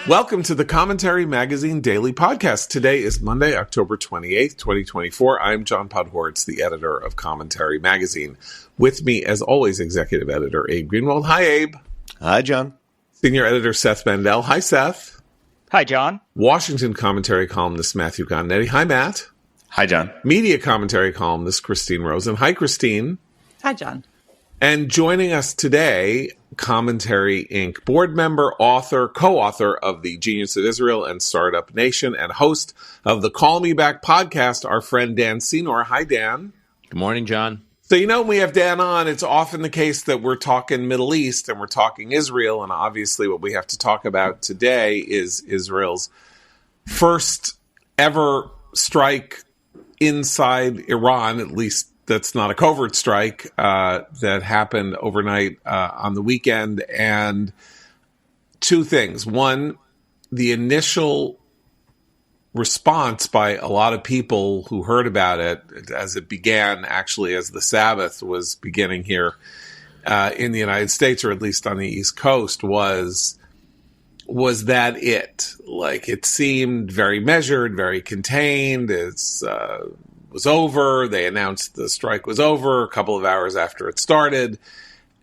Welcome to the Commentary Magazine Daily Podcast. Today is Monday, October 28th, 2024. I'm John Podhoretz, the editor of Commentary Magazine. With me, as always, executive editor Abe Greenwald. Hi, Abe. Hi, John. Senior editor Seth Mandel. Hi, Seth. Hi, John. Washington commentary columnist Matthew Gonnetti. Hi, Matt. Hi, John. Media commentary columnist Christine Rosen. Hi, Christine. Hi, John. And joining us today, Commentary Inc. board member, author, co-author of The Genius of Israel and Startup Nation, and host of the Call Me Back podcast, our friend Dan Senor. Hi, Dan. Good morning, John. So, when we have Dan on, it's often the case that we're talking Middle East and we're talking Israel, and obviously what we have to talk about today is Israel's first ever strike inside Iran, at least that's not a covert strike, that happened overnight on the weekend. And two things. One, the initial response by a lot of people who heard about it as it began, actually as the Sabbath was beginning here in the United States, or at least on the East Coast, was that it? Like, it seemed very measured, very contained. It's was over. They announced the strike was over a couple of hours after it started.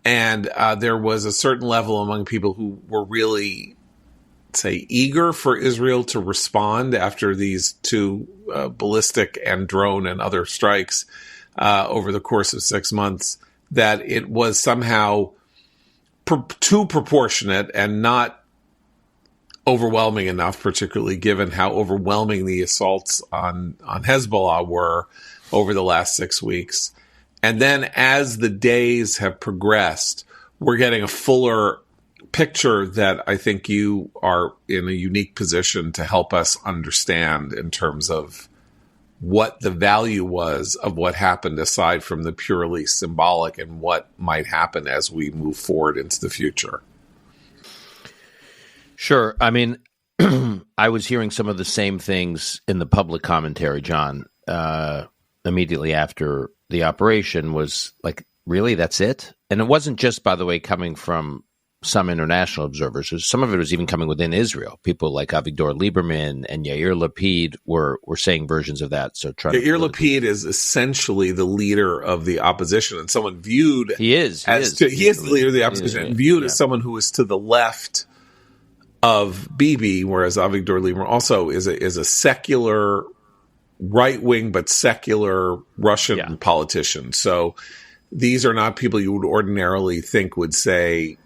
And there was a certain level among people who were really, say, eager for Israel to respond after these two ballistic and drone and other strikes over the course of 6 months, that it was somehow too proportionate and not overwhelming enough, particularly given how overwhelming the assaults on Hezbollah were over the last 6 weeks. And then as the days have progressed, we're getting a fuller picture that I think you are in a unique position to help us understand in terms of what the value was of what happened, aside from the purely symbolic, and what might happen as we move forward into the future. Sure. I mean, I was hearing some of the same things in the public commentary, John, immediately after the operation. Was like, really, that's it? And it wasn't just, by the way, coming from some international observers. Some of it was even coming within Israel. People like Avigdor Lieberman and Yair Lapid were saying versions of that. So Yair Lapid is essentially the leader of the opposition, and someone viewed he is the leader of the opposition, and viewed as someone who is to the left of Bibi, whereas Avigdor Lieberman also is a secular, right-wing but secular Russian politician. So these are not people you would ordinarily think would say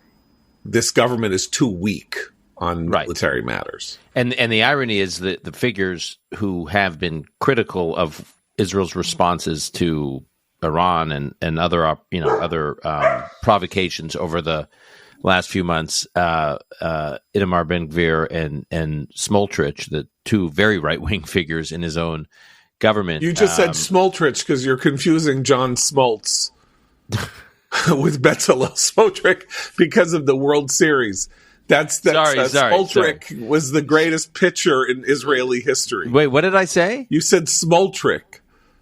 this government is too weak on military matters. And the irony is that the figures who have been critical of Israel's responses to Iran and other provocations over the last few months, Itamar Ben-Gvir and Smotrich, the two very right-wing figures in his own government. You just said Smotrich because you're confusing John Smoltz with Bezalel Smotrich because of the World Series. Smotrich was the greatest pitcher in Israeli history. Wait, what did I say? You said Smoltrich.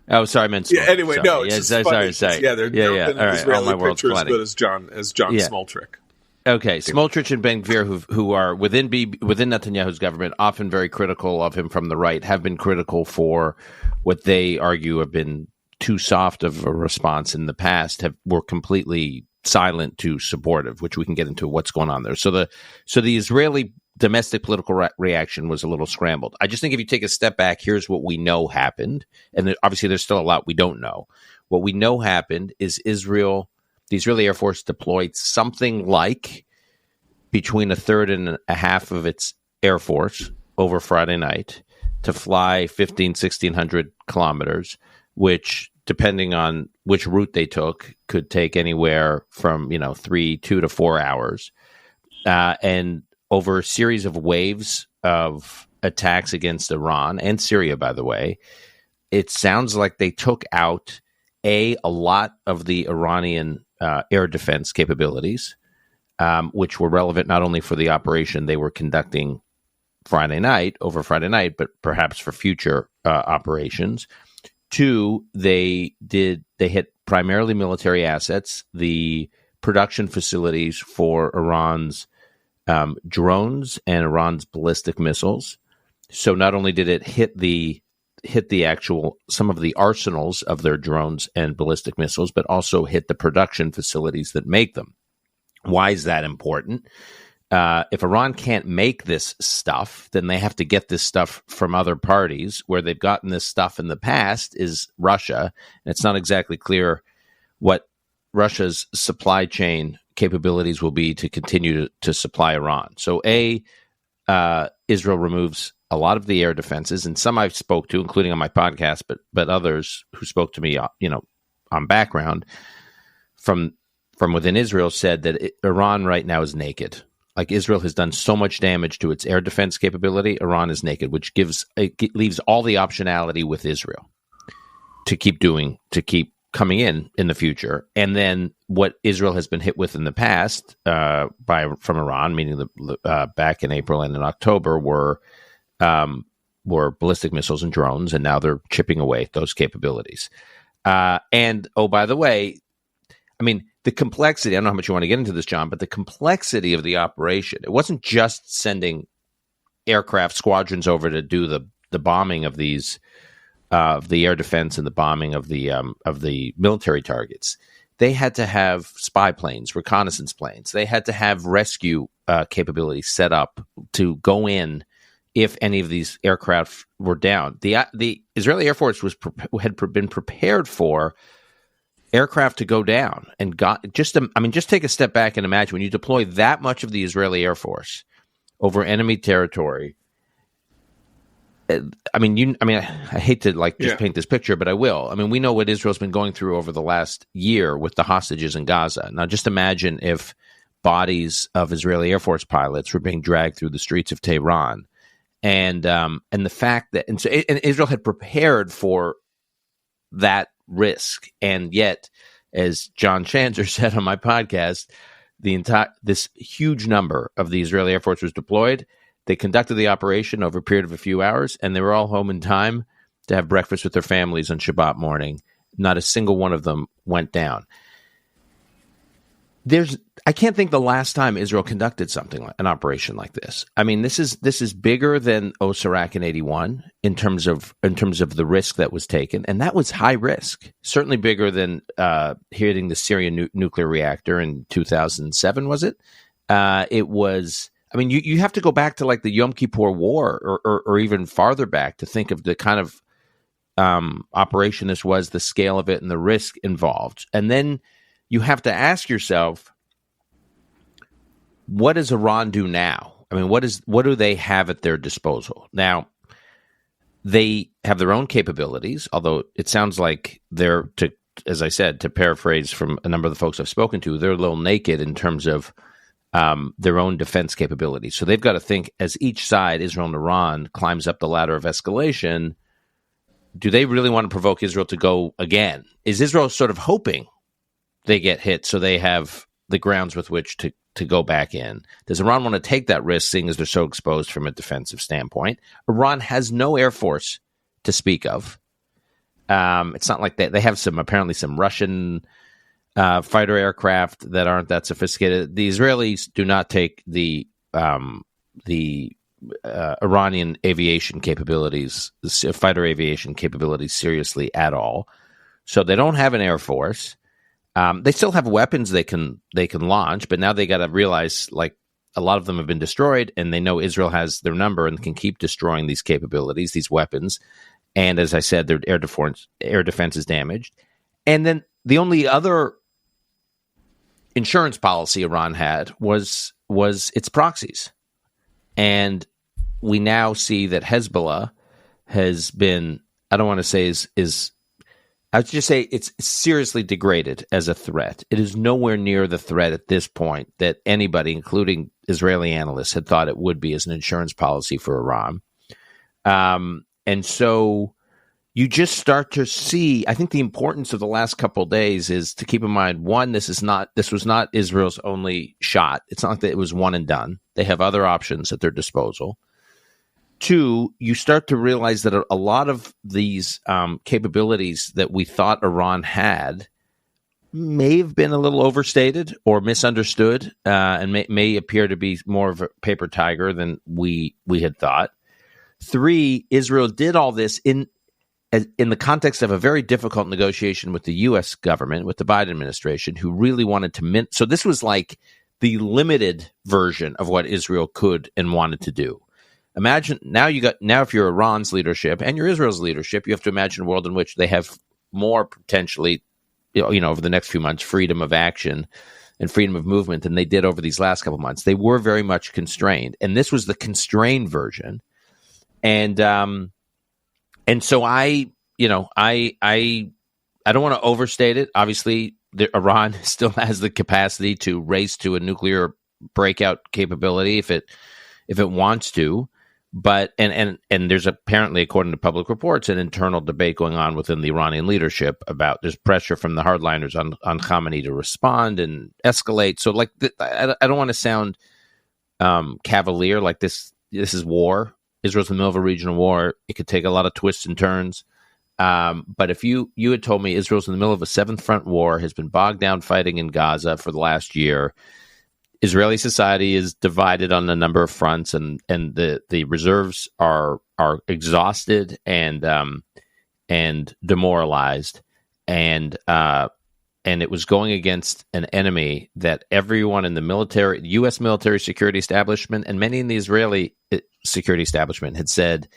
Oh, sorry, I meant Smotrich. Yeah, anyway, sorry. no, it's sorry. Yeah, there have been an Israeli pitcher as good as John Yeah. Smoltrich. Okay, Smotrich and Ben-Gvir, who are within Netanyahu's government, often very critical of him from the right, have been critical for what they argue have been too soft of a response in the past, were completely silent to supportive, which we can get into what's going on there. So the Israeli domestic political reaction was a little scrambled. I just think if you take a step back, here's what we know happened, and obviously there's still a lot we don't know. What we know happened is the Israeli Air Force deployed something like between a third and a half of its Air Force over Friday night to fly 1,600 kilometers, which, depending on which route they took, could take anywhere from 2 to 4 hours, and over a series of waves of attacks against Iran and Syria. By the way, it sounds like they took out a lot of the Iranian air defense capabilities, which were relevant not only for the operation they were conducting over Friday night, but perhaps for future operations. Two, they hit primarily military assets, the production facilities for Iran's drones and Iran's ballistic missiles. So not only did it hit the actual some of the arsenals of their drones and ballistic missiles, but also hit the production facilities that make them. Why is that important? If Iran can't make this stuff, then they have to get this stuff from other parties. Where they've gotten this stuff in the past is Russia. And it's not exactly clear what Russia's supply chain capabilities will be to continue to supply Iran. So Israel removes a lot of the air defenses, and some I've spoke to, including on my podcast, but others who spoke to me, on background from within Israel said that Iran right now is naked. Like Israel has done so much damage to its air defense capability, Iran is naked, which leaves all the optionality with Israel to keep coming in the future. And then what Israel has been hit with in the past from Iran, meaning back in April and in October, were ballistic missiles and drones, and now they're chipping away at those capabilities. And by the way, I mean, the complexity, I don't know how much you want to get into this, John, but the complexity of the operation, it wasn't just sending aircraft squadrons over to do the bombing of these the air defense and the bombing of the military targets. They had to have spy planes, reconnaissance planes. They had to have rescue capabilities set up to go in if any of these aircraft were down. The Israeli Air Force had been prepared for aircraft to go down, and just take a step back and imagine when you deploy that much of the Israeli Air Force over enemy territory. I hate to paint this picture, but I will. I mean, we know what Israel's been going through over the last year with the hostages in Gaza. Now, just imagine if bodies of Israeli Air Force pilots were being dragged through the streets of Tehran, and the fact that and Israel had prepared for that risk, and yet, as John Shanzer said on my podcast, this huge number of the Israeli Air Force was deployed. They conducted the operation over a period of a few hours, and they were all home in time to have breakfast with their families on Shabbat morning. Not a single one of them went down. I can't think the last time Israel conducted an operation like this. I mean, this is bigger than Osirak in 1981 in terms of the risk that was taken, and that was high risk. Certainly bigger than hitting the Syrian nuclear reactor in 2007. Was it? It was. I mean, you have to go back to like the Yom Kippur War or even farther back to think of the kind of operation this was, the scale of it, and the risk involved. And then you have to ask yourself, what does Iran do now? I mean, what do they have at their disposal? Now, they have their own capabilities, although it sounds like as I said, to paraphrase from a number of the folks I've spoken to, they're a little naked in terms of their own defense capabilities. So they've got to think, as each side, Israel and Iran, climbs up the ladder of escalation, do they really want to provoke Israel to go again? Is Israel sort of hoping they get hit so they have the grounds with which to go back in? Does Iran want to take that risk, seeing as they're so exposed from a defensive standpoint? Iran has no air force to speak of. It's not like they have apparently some Russian fighter aircraft that aren't that sophisticated. The Israelis do not take the Iranian aviation capabilities, fighter aviation capabilities, seriously at all. So they don't have an air force. They still have weapons they can launch, but now they got to realize, like, a lot of them have been destroyed, and they know Israel has their number and can keep destroying these capabilities, these weapons. And as I said, their air defense is damaged. And then the only other insurance policy Iran had was its proxies. And we now see that Hezbollah has been, I don't want to say I would just say it's seriously degraded as a threat. It is nowhere near the threat at this point that anybody, including Israeli analysts, had thought it would be as an insurance policy for Iran. And so you just start to see, I think the importance of the last couple of days is to keep in mind, one, this was not Israel's only shot. It's not like that it was one and done. They have other options at their disposal. Two, you start to realize that a lot of these capabilities that we thought Iran had may have been a little overstated or misunderstood, and may appear to be more of a paper tiger than we had thought. 3, Israel did all this in the context of a very difficult negotiation with the U.S. government, with the Biden administration, who really wanted to so this was like the limited version of what Israel could and wanted to do. Imagine now if you're Iran's leadership and you're Israel's leadership, you have to imagine a world in which they have more potentially, over the next few months, freedom of action and freedom of movement than they did over these last couple of months. They were very much constrained, and this was the constrained version. And so I don't want to overstate it. Obviously, Iran still has the capacity to race to a nuclear breakout capability if it wants to. But and there's apparently, according to public reports, an internal debate going on within the Iranian leadership about there's pressure from the hardliners on Khamenei to respond and escalate. So I don't want to sound cavalier, like this is war. Israel's in the middle of a regional war. It could take a lot of twists and turns. But if you had told me Israel's in the middle of a seventh front war, has been bogged down fighting in Gaza for the last year, Israeli society is divided on a number of fronts, and the reserves are exhausted and demoralized, and it was going against an enemy that everyone in the U.S. military security establishment and many in the Israeli security establishment had said,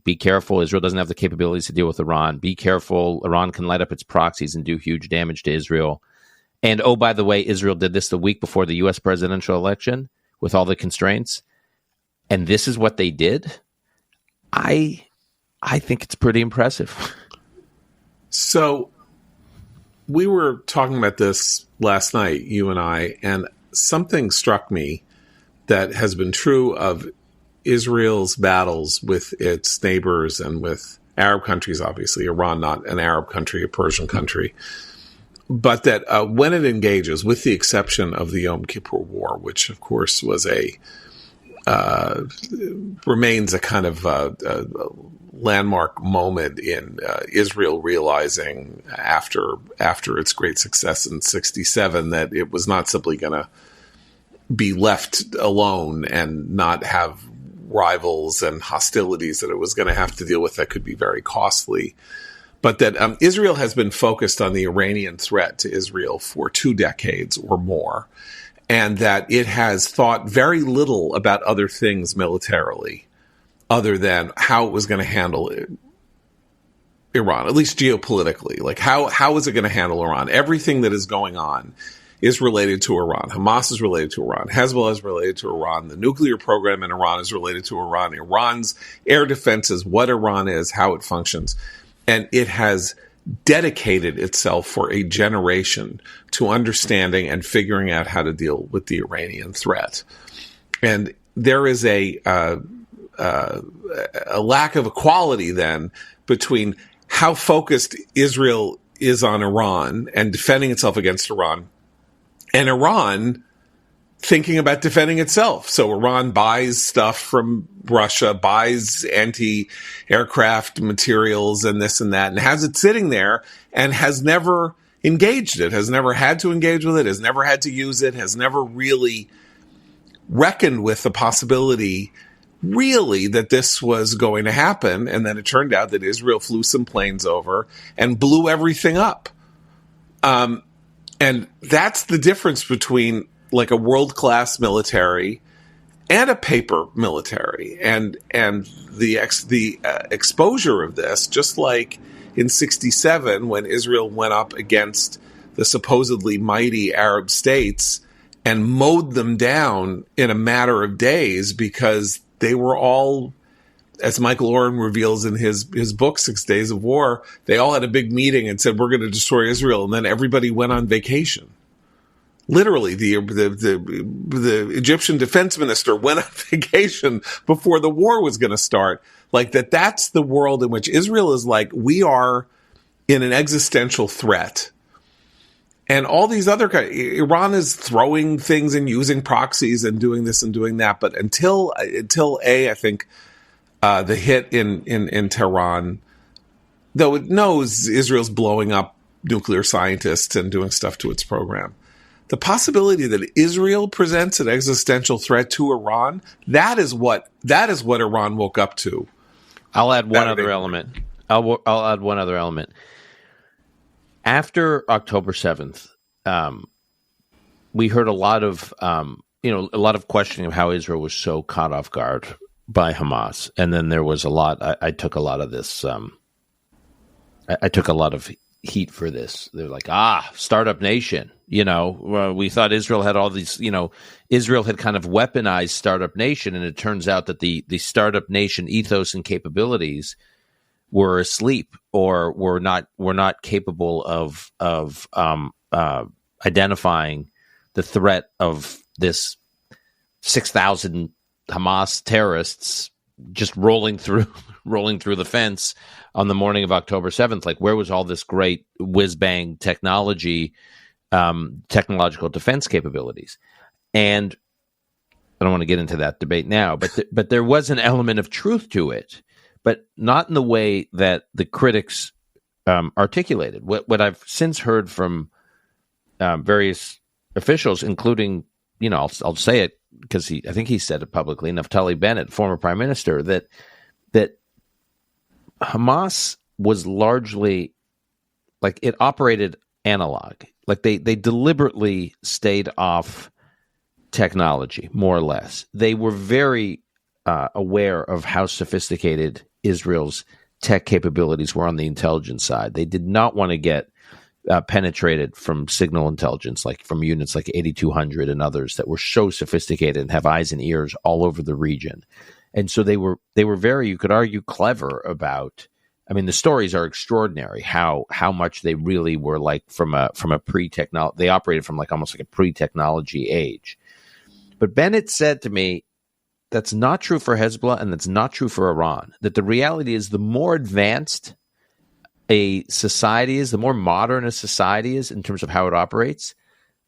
be careful. Israel doesn't have the capabilities to deal with Iran. Be careful. Iran can light up its proxies and do huge damage to Israel. And, by the way, Israel did this the week before the U.S. presidential election with all the constraints. And this is what they did. I think it's pretty impressive. So we were talking about this last night, you and I, and something struck me that has been true of Israel's battles with its neighbors and with Arab countries, obviously. Iran, not an Arab country, a Persian country. But that when it engages, with the exception of the Yom Kippur War, which of course was remains a kind of landmark moment in Israel realizing after its great success in '67 that it was not simply going to be left alone and not have rivals and hostilities that it was going to have to deal with that could be very costly. But that Israel has been focused on the Iranian threat to Israel for 2 decades or more, and that it has thought very little about other things militarily, other than how it was going to handle Iran, at least geopolitically. Like, how is it going to handle Iran? Everything that is going on is related to Iran. Hamas is related to Iran. Hezbollah is related to Iran. The nuclear program in Iran is related to Iran. Iran's air defense is what Iran is, how it functions. And it has dedicated itself for a generation to understanding and figuring out how to deal with the Iranian threat. And there is a lack of equality then between how focused Israel is on Iran and defending itself against Iran, and Iran thinking about defending itself. So Iran buys stuff from Russia, buys anti-aircraft materials and this and that, and has it sitting there and has never engaged it, has never had to engage with it, has never had to use it, has never really reckoned with the possibility, really, that this was going to happen. And then it turned out that Israel flew some planes over and blew everything up. And that's the difference between like a world-class military and a paper military, and the exposure of this, just like in '67 when Israel went up against the supposedly mighty Arab states and mowed them down in a matter of days because they were all, as Michael Oren reveals in his book 6 Days of War, they all had a big meeting and said, we're going to destroy Israel, and then everybody went on vacation. Literally, the Egyptian defense minister went on vacation before the war was going to start. Like that's the world in which Israel is like, we are in an existential threat. And all these other Iran is throwing things and using proxies and doing this and doing that. But until I think the hit in Tehran, though it knows Israel's blowing up nuclear scientists and doing stuff to its program. The possibility that Israel presents an existential threat to Iran, that is what Iran woke up to. I'll add one other element. I'll add one other element. After October 7th, we heard a lot of questioning of how Israel was so caught off guard by Hamas, and then there was a lot. I took a lot of this. I took a lot of heat for this. They're like, startup nation. We thought Israel had all these. Israel had kind of weaponized startup nation, and it turns out that the startup nation ethos and capabilities were asleep or were not capable of identifying the threat of this 6,000 Hamas terrorists just rolling through the fence on the morning of October 7th. Like, where was all this great whiz-bang technology, technological defense capabilities? And I don't want to get into that debate now, but there was an element of truth to it, but not in the way that the critics articulated. What I've since heard from various officials, including, I'll say it because I think he said it publicly, Naftali Bennett, former prime minister, that Hamas was largely, like, it operated analog. Like, they deliberately stayed off technology, more or less. They were very aware of how sophisticated Israel's tech capabilities were on the intelligence side. They did not want to get penetrated from signal intelligence, like from units like 8200 and others that were so sophisticated and have eyes and ears all over the region. And so they were very, you could argue, clever about. I mean, the stories are extraordinary. How much they really were like from a pre-technology. They operated from like almost like a pre-technology age. But Bennett said to me, that's not true for Hezbollah and that's not true for Iran. That the reality is, the more advanced a society is, the more modern a society is in terms of how it operates,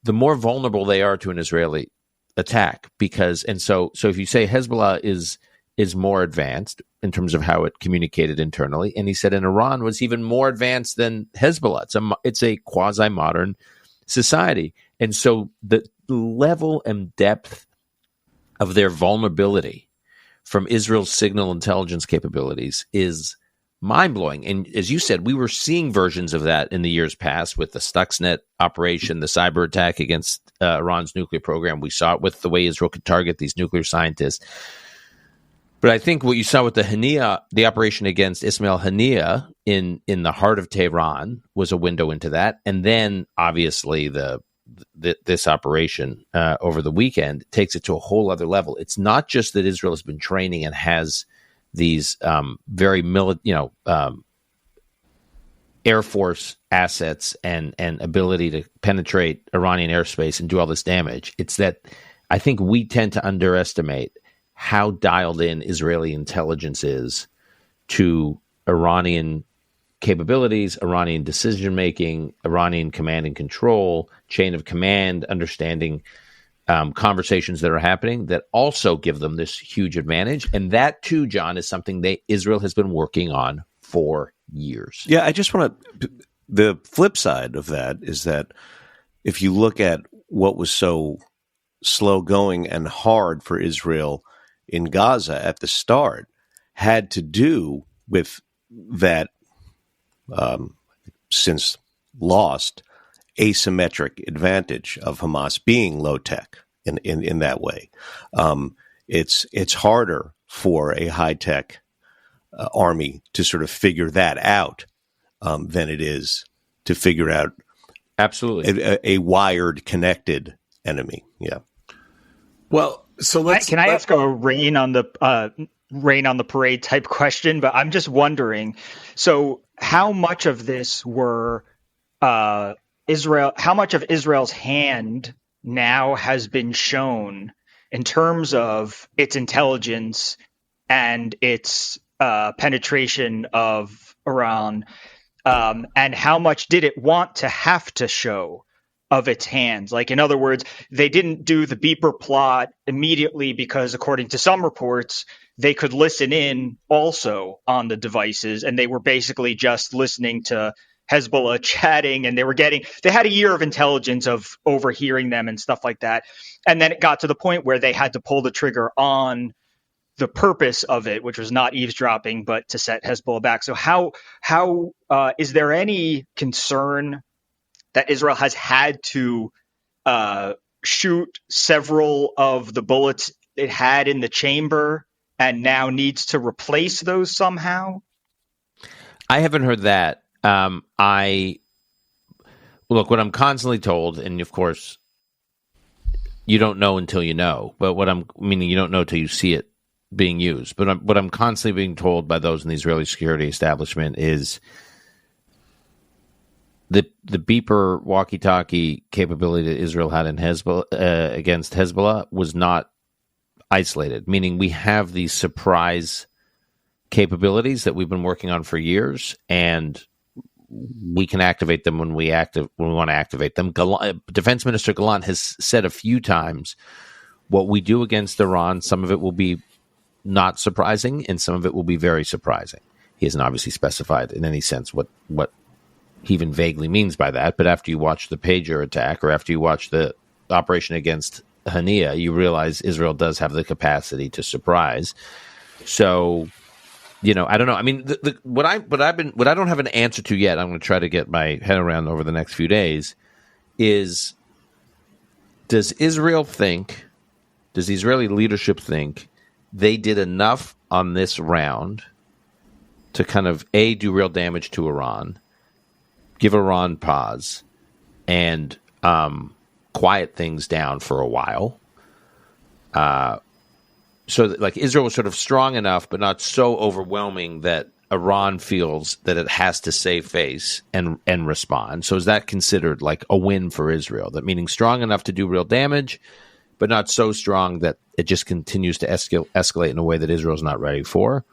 the more vulnerable they are to an Israeli attack. So if you say Hezbollah is more advanced in terms of how it communicated internally, and he said, and Iran was even more advanced than Hezbollah. It's a quasi-modern society. And so the level and depth of their vulnerability from Israel's signal intelligence capabilities is mind-blowing. And as you said, we were seeing versions of that in the years past with the Stuxnet operation, the cyber attack against Iran's nuclear program. We saw it with the way Israel could target these nuclear scientists. But I think what you saw with the operation against Ismail Haniyeh in the heart of Tehran was a window into that. And then, obviously, this operation over the weekend takes it to a whole other level. It's not just that Israel has been training and has these very Air Force assets and ability to penetrate Iranian airspace and do all this damage. It's that I think we tend to underestimate how dialed in Israeli intelligence is to Iranian capabilities, Iranian decision-making, Iranian command and control, chain of command, understanding conversations that are happening that also give them this huge advantage. And that, too, John, is something Israel has been working on for years. Yeah, I just want to – the flip side of that is that if you look at what was so slow going and hard for Israel in Gaza at the start, had to do with that since lost asymmetric advantage of Hamas being low tech in that way. It's harder for a high tech army to sort of figure that out than it is to figure out absolutely a wired, connected enemy. Yeah. Well, so can I ask a rain on the parade type question? But I'm just wondering, so how much of this were Israel? How much of Israel's hand now has been shown in terms of its intelligence and its penetration of Iran, and how much did it want to have to show of its hands? Like, in other words, they didn't do the beeper plot immediately because, according to some reports, they could listen in also on the devices, and they were basically just listening to Hezbollah chatting, and they had a year of intelligence of overhearing them and stuff like that. And then it got to the point where they had to pull the trigger on the purpose of it, which was not eavesdropping, but to set Hezbollah back. So how is there any concern that Israel has had to shoot several of the bullets it had in the chamber and now needs to replace those somehow? I haven't heard that. Look, what I'm constantly told, and of course, you don't know until you know, but meaning you don't know till you see it being used. But what I'm constantly being told by those in the Israeli security establishment is the beeper walkie-talkie capability that Israel had in Hezbollah against Hezbollah was not isolated, meaning we have these surprise capabilities that we've been working on for years, and we can activate them when we want to activate them. Defense Minister Gallant has said a few times, what we do against Iran, some of it will be not surprising, and some of it will be very surprising. He hasn't obviously specified in any sense what he even vaguely means by that, but after you watch the pager attack, or after you watch the operation against Hania, you realize Israel does have the capacity to surprise. So, I don't know. I mean, what I don't have an answer to yet, I'm going to try to get my head around over the next few days, is does the Israeli leadership think they did enough on this round to kind of, do real damage to Iran, give Iran pause, and quiet things down for a while? So that, like, Israel was sort of strong enough, but not so overwhelming that Iran feels that it has to save face and respond. So is that considered like a win for Israel? That meaning strong enough to do real damage, but not so strong that it just continues to escalate in a way that Israel's not ready for?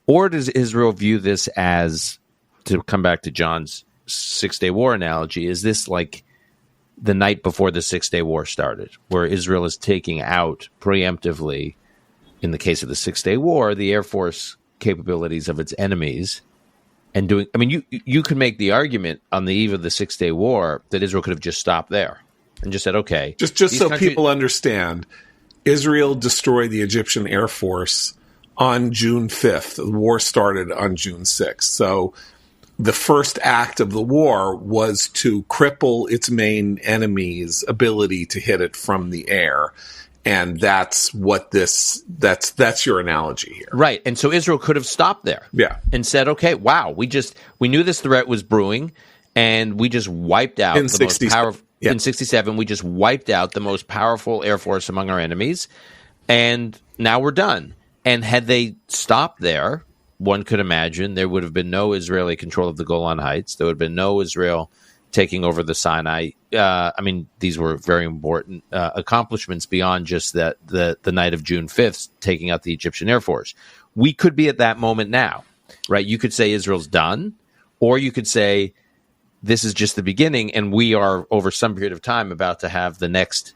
Or does Israel view this as, to come back to John's Six-Day War analogy, is this like the night before the Six-Day War started, where Israel is taking out preemptively, in the case of the Six-Day War, the Air Force capabilities of its enemies, and doing, I mean, you could make the argument on the eve of the Six-Day War that Israel could have just stopped there and just said, okay. Just so people understand, Israel destroyed the Egyptian Air Force on June 5th. The war started on June 6th. So the first act of the war was to cripple its main enemy's ability to hit it from the air. And that's that's your analogy here. Right. And so Israel could have stopped there. Yeah. And said, okay, wow, we knew this threat was brewing, and we just wiped out in 67, we just wiped out the most powerful Air Force among our enemies, and now we're done. And had they stopped there, one could imagine there would have been no Israeli control of the Golan Heights. There would have been no Israel taking over the Sinai. I mean, these were very important accomplishments beyond just the night of June 5th, taking out the Egyptian Air Force. We could be at that moment now, right? You could say Israel's done, or you could say this is just the beginning, and we are, over some period of time, about to have the next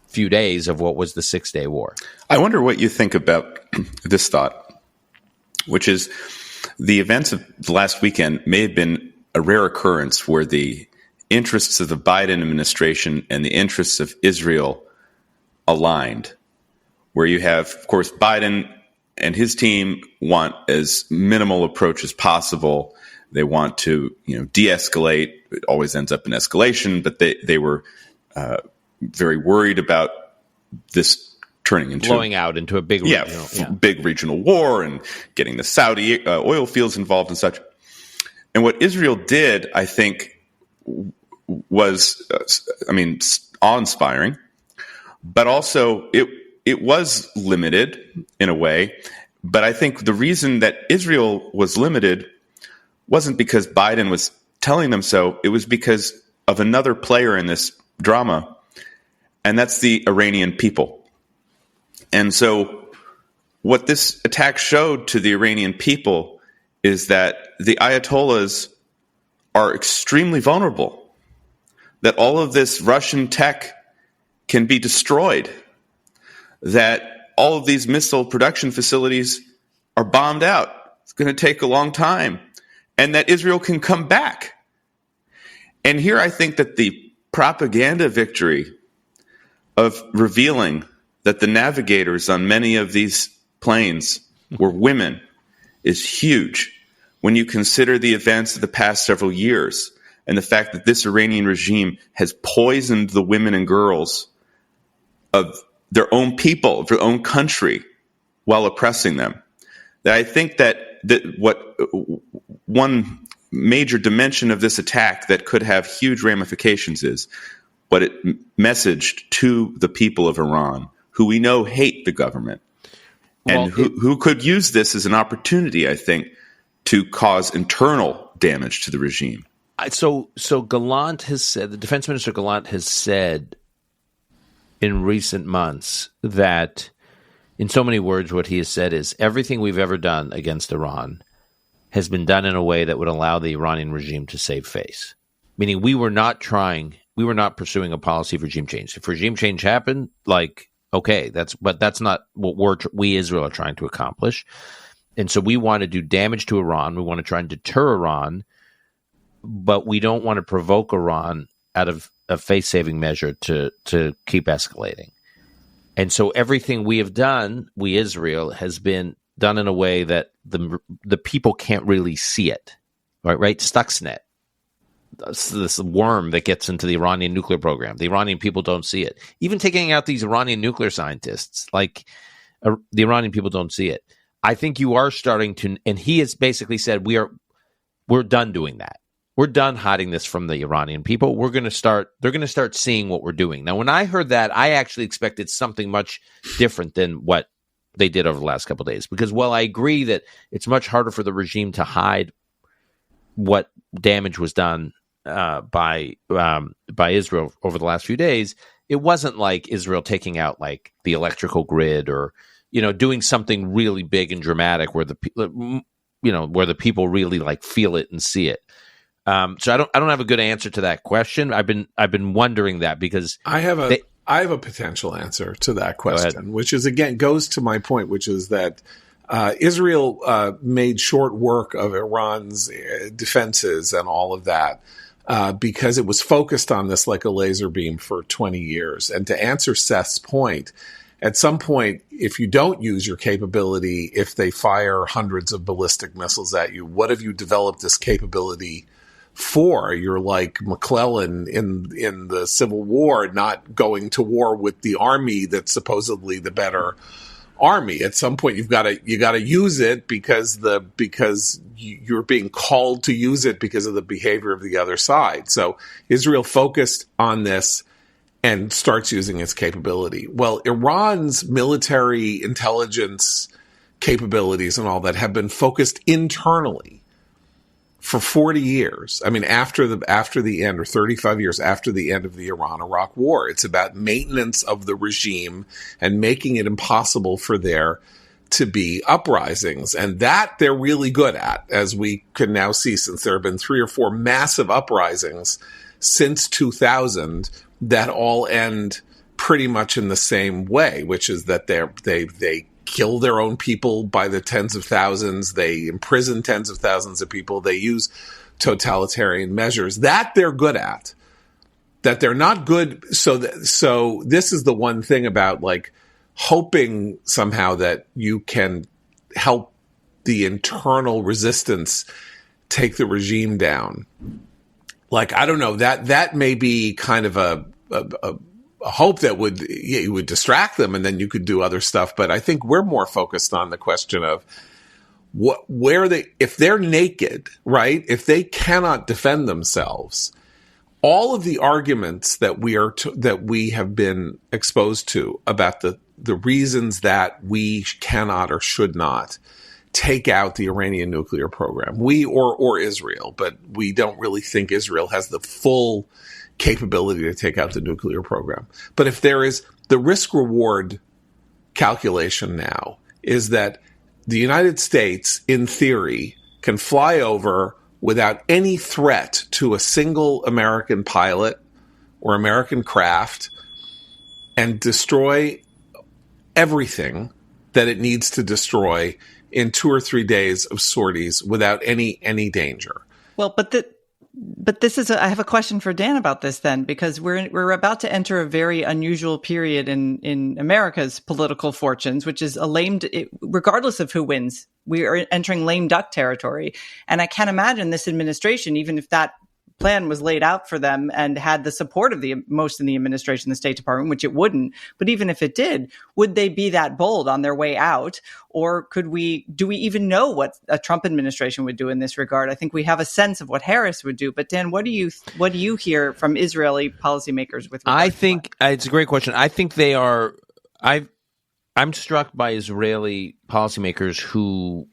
few days of what was the Six-Day War. I wonder what you think about this thought, which is the events of the last weekend may have been a rare occurrence where the interests of the Biden administration and the interests of Israel aligned, where you have, of course, Biden and his team want as minimal approach as possible. They want to, de-escalate. It always ends up in escalation, but they were very worried about this turning into blowing out into a big big regional war and getting the Saudi oil fields involved and such. And what Israel did, I think, was, awe-inspiring, but also it was limited in a way. But I think the reason that Israel was limited wasn't because Biden was telling them so. It was because of another player in this drama, and that's the Iranian people. And so what this attack showed to the Iranian people is that the Ayatollahs are extremely vulnerable, that all of this Russian tech can be destroyed, that all of these missile production facilities are bombed out. It's going to take a long time. and that Israel can come back. And here I think that the propaganda victory of revealing that the navigators on many of these planes were women is huge when you consider the events of the past several years and the fact that this Iranian regime has poisoned the women and girls of their own people, of their own country, while oppressing them. That I think that what one major dimension of this attack that could have huge ramifications is what it messaged to the people of Iran, who we know hate the government, and who could use this as an opportunity, I think, to cause internal damage to the regime. So Gallant has said, the defense minister Gallant has said in recent months that, in so many words, what he has said is everything we've ever done against Iran has been done in a way that would allow the Iranian regime to save face. Meaning we were not pursuing a policy of regime change. If regime change happened, okay, but that's not what we Israel are trying to accomplish. And so we want to do damage to Iran. We want to try and deter Iran, but we don't want to provoke Iran out of a face-saving measure to keep escalating. And so everything we have done, we Israel, has been done in a way that the people can't really see it, right? Stuxnet, this worm that gets into the Iranian nuclear program. The Iranian people don't see it. Even taking out these Iranian nuclear scientists, the Iranian people don't see it. I think you are starting to, and he has basically said we're done doing that. We're done hiding this from the Iranian people. They're going to start seeing what we're doing. Now, when I heard that, I actually expected something much different than what they did over the last couple of days. Because while I agree that it's much harder for the regime to hide what damage was done by Israel over the last few days, it wasn't like Israel taking out the electrical grid or doing something really big and dramatic where the people really feel it and see it. So I don't have a good answer to that question. I've been wondering that because I have a potential answer to that question, which is, again, goes to my point, which is that Israel made short work of Iran's defenses and all of that because it was focused on this like a laser beam for 20 years. And to answer Seth's point, at some point, if you don't use your capability, if they fire hundreds of ballistic missiles at you, what have you developed this capability for? You're like McClellan in the Civil War, not going to war with the army that's supposedly the better army. At some point, you got to use it because you're being called to use it because of the behavior of the other side. So Israel focused on this and starts using its capability. Well, Iran's military intelligence capabilities and all that have been focused internally for 40 years. I mean, after the end, or 35 years after the end of the Iran-Iraq War. It's about maintenance of the regime and making it impossible for there to be uprisings. And that they're really good at, as we can now see, since there have been 3 or 4 massive uprisings since 2000 that all end pretty much in the same way, which is that they kill their own people by the tens of thousands. They imprison tens of thousands of people. They use totalitarian measures that they're good at, that they're not good. So this is the one thing about hoping somehow that you can help the internal resistance take the regime down. I don't know, that may be kind of a hope that would distract them, and then you could do other stuff. But I think we're more focused on the question of if they're naked, right? If they cannot defend themselves, all of the arguments that we have been exposed to about the reasons that we cannot or should not take out the Iranian nuclear program, we or Israel, but we don't really think Israel has the full capability to take out the nuclear program. But if there is the risk-reward calculation now is that the United States, in theory, can fly over without any threat to a single American pilot or American craft and destroy everything that it needs to destroy in 2 or 3 days of sorties without any danger. Well, but this is I have a question for Dan about this then, because we're about to enter a very unusual period in America's political fortunes, which is regardless of who wins, we are entering lame duck territory. And I can't imagine this administration, even if that plan was laid out for them and had the support of most in the administration, the State Department, which it wouldn't. But even if it did, would they be that bold on their way out? Or do we even know what a Trump administration would do in this regard? I think we have a sense of what Harris would do. But Dan, what do you hear from Israeli policymakers with regard I think it's a great question. I think they are. I'm struck by Israeli policymakers who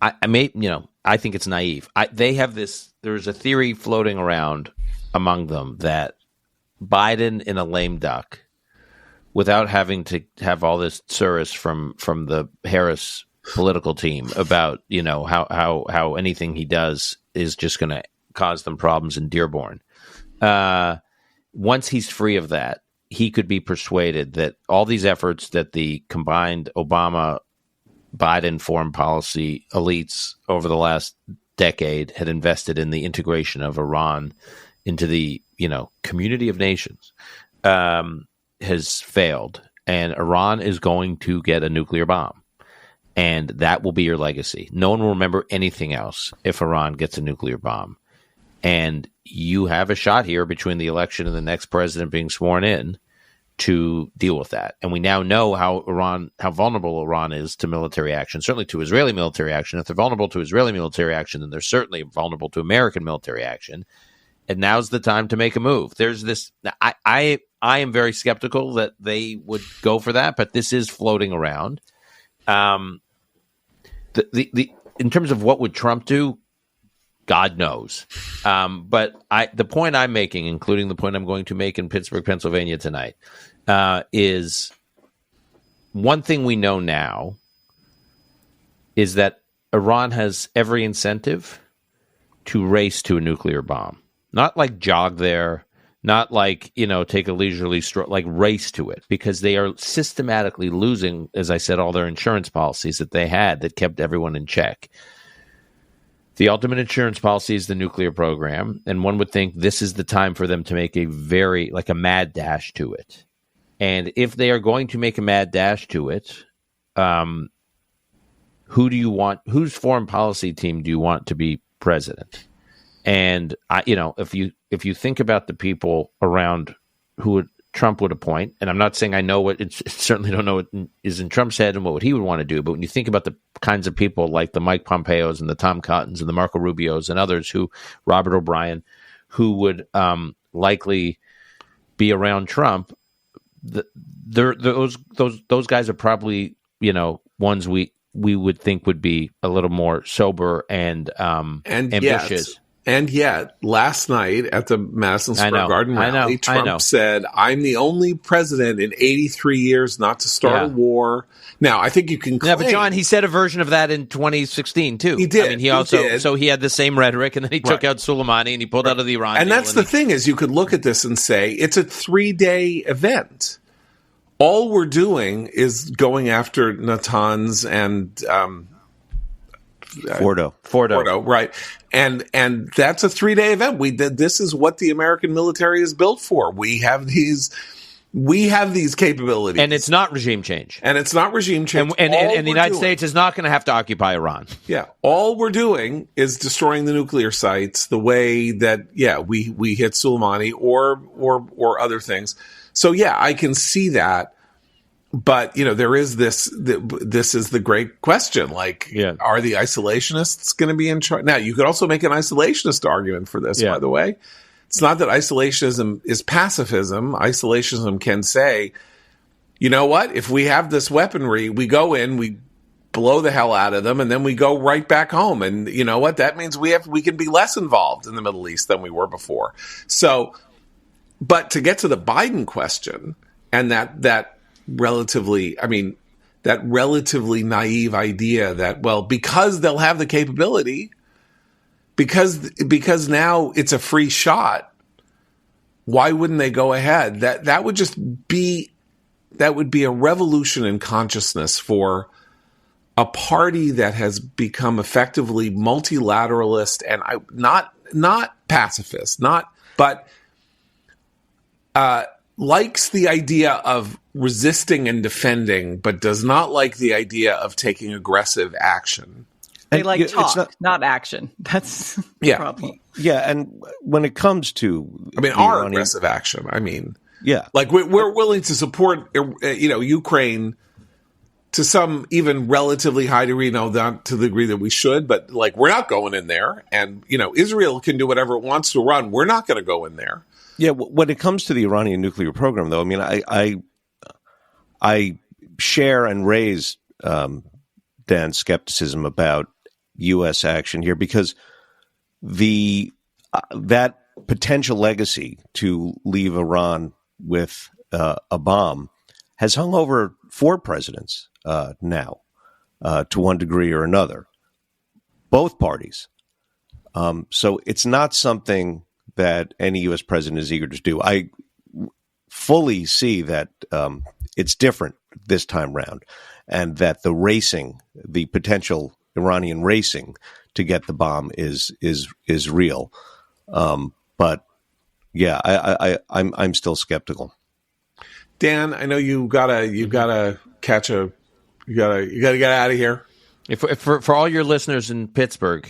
I think it's naive. They have this. There's a theory floating around among them that Biden in a lame duck, without having to have all this tsuris from the Harris political team about how anything he does is just going to cause them problems in Dearborn. Once he's free of that, he could be persuaded that all these efforts that the combined Obama-Biden foreign policy elites over the last decade had invested in the integration of Iran into the community of nations has failed, and Iran is going to get a nuclear bomb, and that will be your legacy. No one will remember anything else if Iran gets a nuclear bomb, and you have a shot here between the election and the next president being sworn in to deal with that. And we now know how vulnerable Iran is to military action, certainly to Israeli military action. If they're vulnerable to Israeli military action, then they're certainly vulnerable to American military action. And now's the time to make a move. There's this. I am very skeptical that they would go for that, but this is floating around. In terms of what would Trump do, God knows. But the point I'm making, including the point I'm going to make in Pittsburgh, Pennsylvania tonight, is one thing we know now is that Iran has every incentive to race to a nuclear bomb. Not like jog there, not like, take a leisurely stroll, like race to it, because they are systematically losing, as I said, all their insurance policies that they had that kept everyone in check. The ultimate insurance policy is the nuclear program, and one would think this is the time for them to make a mad dash to it. And if they are going to make a mad dash to it, who do you want? Whose foreign policy team do you want to be president? And if you think about the people around who Trump would appoint, and I'm not saying I know certainly don't know what is in Trump's head and what he would want to do, but when you think about the kinds of people like the Mike Pompeos and the Tom Cottons and the Marco Rubios and others, Robert O'Brien, who would likely be around Trump, those guys are probably ones we would think would be a little more sober and ambitious. And yet, last night at the Madison Square Garden rally, Trump said, "I'm the only president in 83 years not to start a war." Now, I think you can claim... Yeah, but John, he said a version of that in 2016, too. He did. I mean, so he had the same rhetoric, and then he took out Soleimani, and he pulled out of the Iran deal. And that's the thing, is you could look at this and say, it's a 3-day event. All we're doing is going after Natanz and... Fordo, right? And that's a 3-day event. This is what the American military is built for. We have these capabilities, and it's not regime change. And it's not regime change. And the United States is not going to have to occupy Iran. Yeah, all we're doing is destroying the nuclear sites the way that we hit Soleimani or other things. So I can see that. But, there is this is the great question. Are the isolationists going to be in charge? Now, you could also make an isolationist argument for this, by the way. It's not that isolationism is pacifism. Isolationism can say, you know what? If we have this weaponry, we go in, we blow the hell out of them, and then we go right back home. And you know what? That means we can be less involved in the Middle East than we were before. So, but to get to the Biden question and that relatively naive idea that, well, because they'll have the capability, because now it's a free shot, why wouldn't they go ahead? That would just be would be a revolution in consciousness for a party that has become effectively multilateralist and not pacifist, but likes the idea of resisting and defending, but does not like the idea of taking aggressive action. They like talk, not action. That's the problem. Yeah, and when it comes to our aggressive action, like we're willing to support, Ukraine to some even relatively high degree, not to the degree that we should, but like we're not going in there. And, Israel can do whatever it wants to run. We're not going to go in there. Yeah, when it comes to the Iranian nuclear program, though, I share and raise Dan's skepticism about U.S. action here because that potential legacy to leave Iran with a bomb has hung over 4 presidents now, to one degree or another, both parties. So it's not something that any U.S. president is eager to do. I fully see that it's different this time round, and that the potential Iranian racing to get the bomb is real. But yeah, I'm still skeptical. Dan, I know you gotta get out of here. For all your listeners in Pittsburgh,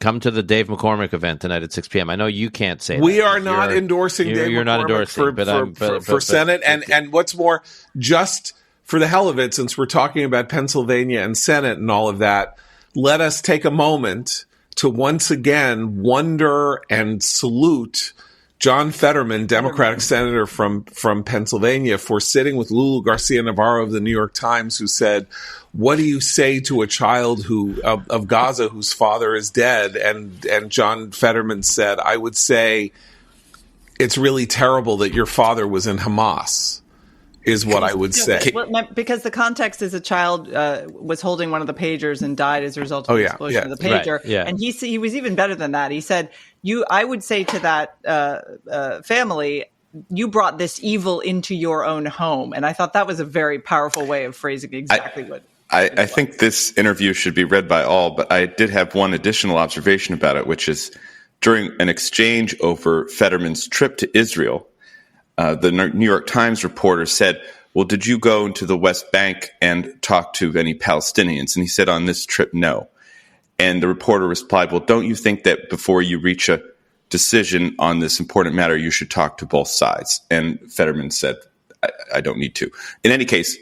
come to the Dave McCormick event tonight at 6 p.m. I know you can't say we are not endorsing Dave you're McCormick not endorsing, for Senate. And what's more, just for the hell of it, since we're talking about Pennsylvania and Senate and all of that, let us take a moment to once again wonder and salute John Fetterman, Democratic senator from Pennsylvania, for sitting with Lulu Garcia-Navarro of the New York Times, who said, "What do you say to a child of Gaza whose father is dead?" And John Fetterman said, "I would say it's really terrible that your father was in Hamas." Is what I would say. Because the context is a child was holding one of the pagers and died as a result of the explosion of the pager. Right, yeah. And he was even better than that. He said, I would say to that family, you brought this evil into your own home. And I thought that was a very powerful way of phrasing exactly what. I think this interview should be read by all, but I did have one additional observation about it, which is during an exchange over Fetterman's trip to Israel, the New York Times reporter said, "Well, did you go into the West Bank and talk to any Palestinians?" And he said, "On this trip, no." And the reporter replied, "Well, don't you think that before you reach a decision on this important matter, you should talk to both sides?" And Fetterman said, I don't need to. In any case,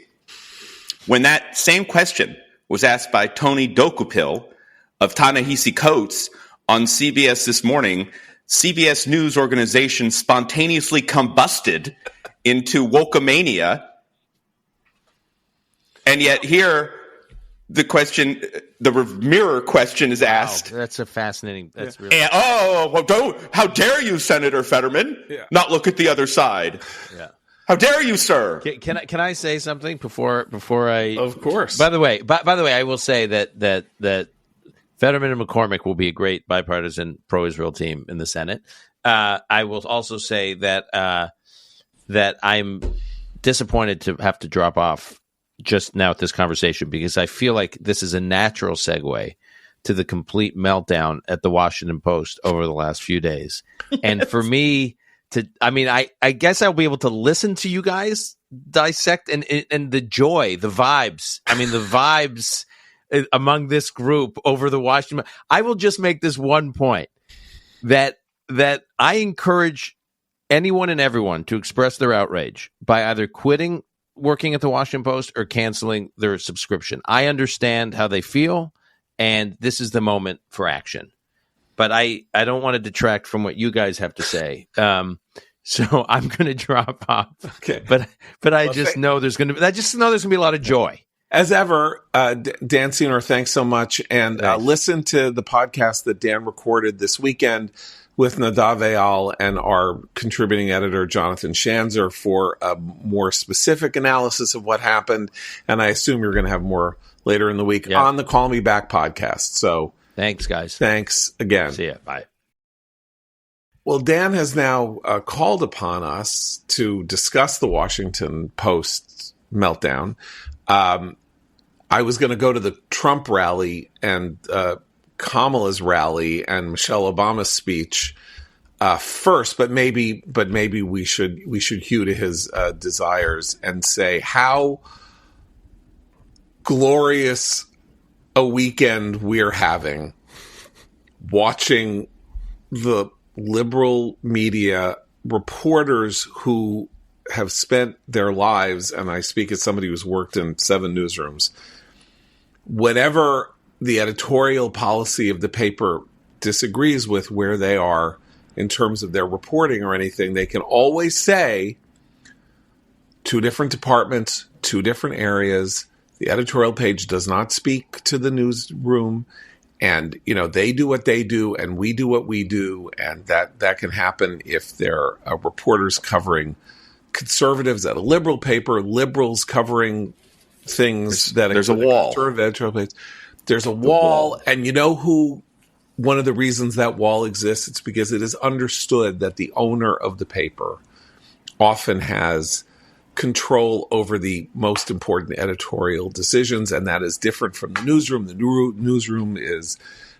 when that same question was asked by Tony Dokupil of Ta-Nehisi Coates on CBS this morning, CBS News organization spontaneously combusted into wokeomania. And yet here, the mirror question is asked. Wow, that's a fascinating. That's really. And, how dare you, Senator Fetterman, not look at the other side? Yeah. How dare you, sir? Can I say something before I? Of course. By the way, I will say that Fetterman and McCormick will be a great bipartisan pro-Israel team in the Senate. I will also say that I'm disappointed to have to drop off just now at this conversation, because I feel like this is a natural segue to the complete meltdown at the Washington Post over the last few days. And for me I guess I'll be able to listen to you guys dissect and the joy, the vibes. The vibes among this group over the Washington. I will just make this one point that I encourage anyone and everyone to express their outrage by either quitting working at the Washington Post or canceling their subscription. I understand how they feel, and this is the moment for action. But I don't want to detract from what you guys have to say. So I'm going to drop off. Okay. But I just know there's going to be a lot of joy. As ever, Dan Senor, thanks so much. And listen to the podcast that Dan recorded this weekend with Nadav Eyal and our contributing editor, Jonathan Schanzer, for a more specific analysis of what happened. And I assume you're going to have more later in the week on the Call Me Back podcast. So thanks, guys. Thanks again. See ya. Bye. Well, Dan has now called upon us to discuss the Washington Post meltdown. I was going to go to the Trump rally and Kamala's rally and Michelle Obama's speech first, but maybe we should hew to his desires and say how glorious a weekend we're having watching the liberal media reporters who have spent their lives, and I speak as somebody who's worked in 7 newsrooms, whatever the editorial policy of the paper disagrees with where they are in terms of their reporting or anything, they can always say 2 different departments, 2 different areas. The editorial page does not speak to the newsroom. And, they do what they do and we do what we do. And that can happen if there are reporters covering conservatives at a liberal paper, liberals covering things there's a wall. Conservative page. There's a wall. And you know who one of the reasons that wall exists? It's because it is understood that the owner of the paper often has control over the most important editorial decisions, and that is different from the newsroom. The newsroom is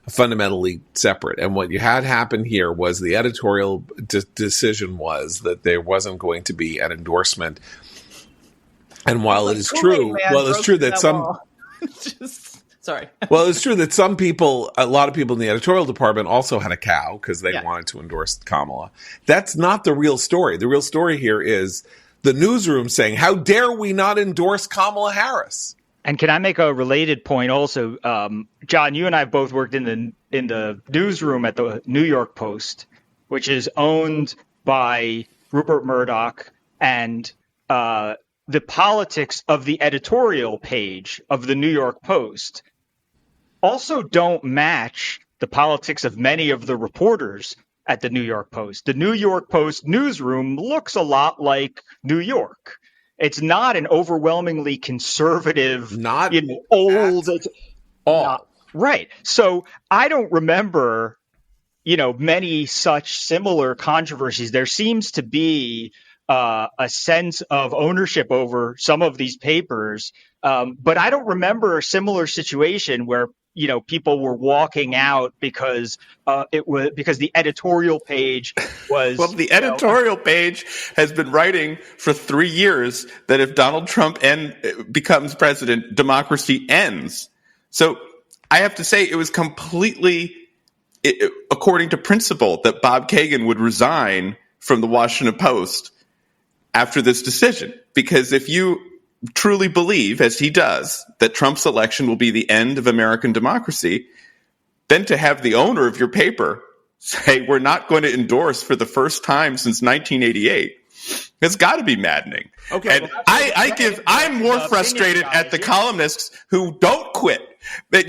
fundamentally separate. And what you had happen here was the editorial decision was that there wasn't going to be an endorsement. And while it is true, it's true that some sorry. Well, it's true that some people, a lot of people in the editorial department also had a cow because they wanted to endorse Kamala. That's not the real story. The real story here is the newsroom saying, how dare we not endorse Kamala Harris? And can I make a related point also? John, you and I have both worked in the newsroom at the New York Post, which is owned by Rupert Murdoch, and the politics of the editorial page of the New York Post also don't match the politics of many of the reporters at the New York Post. The New York Post newsroom looks a lot like New York. It's not an overwhelmingly conservative, old. Right. So I don't remember, many such similar controversies. There seems to be a sense of ownership over some of these papers, but I don't remember a similar situation where people were walking out because the editorial page was. Well, the editorial page has been writing for 3 years that if Donald Trump becomes president, democracy ends. So I have to say it was completely according to principle that Bob Kagan would resign from the Washington Post after this decision, because if you truly believe, as he does, that Trump's election will be the end of American democracy, then to have the owner of your paper say we're not going to endorse for the first time since 1988, it's got to be maddening. Okay, and I'm more frustrated at the columnists who don't quit. That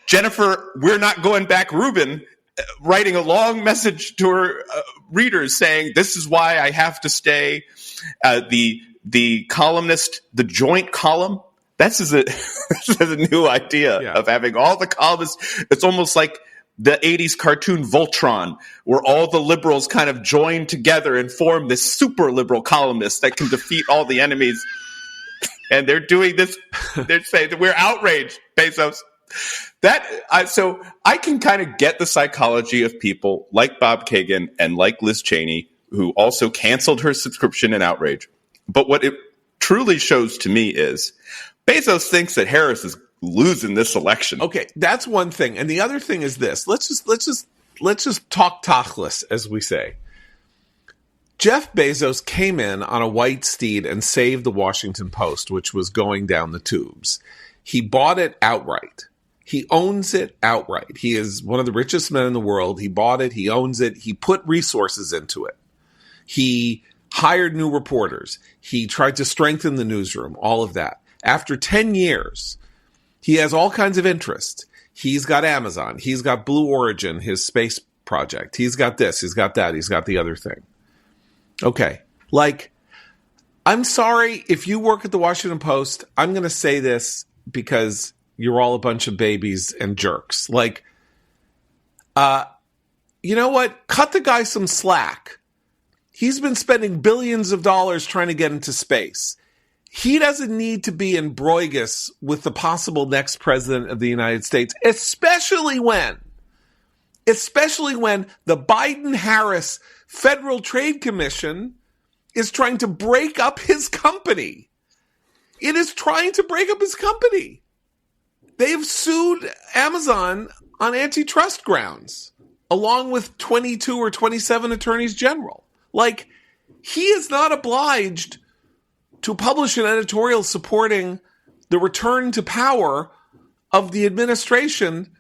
Jennifer, we're not going back, Rubin, writing a long message to her readers saying this is why I have to stay. The columnist, the joint column, this is a new idea of having all the columnists. It's almost like the 80s cartoon Voltron, where all the liberals kind of join together and form this super liberal columnist that can defeat all the enemies. And they're doing this. They're saying that we're outraged, Bezos. So I can kind of get the psychology of people like Bob Kagan and like Liz Cheney, who also canceled her subscription in outrage. But what it truly shows to me is Bezos thinks that Harris is losing this election. Okay, that's one thing. And the other thing is this. Let's just talk tachlis, as we say. Jeff Bezos came in on a white steed and saved the Washington Post, which was going down the tubes. He bought it outright. He owns it outright. He is one of the richest men in the world. He bought it. He owns it. He put resources into it. He hired new reporters. He tried to strengthen the newsroom, all of that. After 10 years, he has all kinds of interest. He's got Amazon. He's got Blue Origin, his space project. He's got this. He's got that. He's got the other thing. Okay. I'm sorry if you work at the Washington Post. I'm going to say this because you're all a bunch of babies and jerks. you know what? Cut the guy some slack. He's been spending billions of dollars trying to get into space. He doesn't need to be in Bruegges with the possible next president of the United States, especially when the Biden-Harris Federal Trade Commission is trying to break up his company. It is trying to break up his company. They've sued Amazon on antitrust grounds, along with 22 or 27 attorneys general. Like, he is not obliged to publish an editorial supporting the return to power of the administration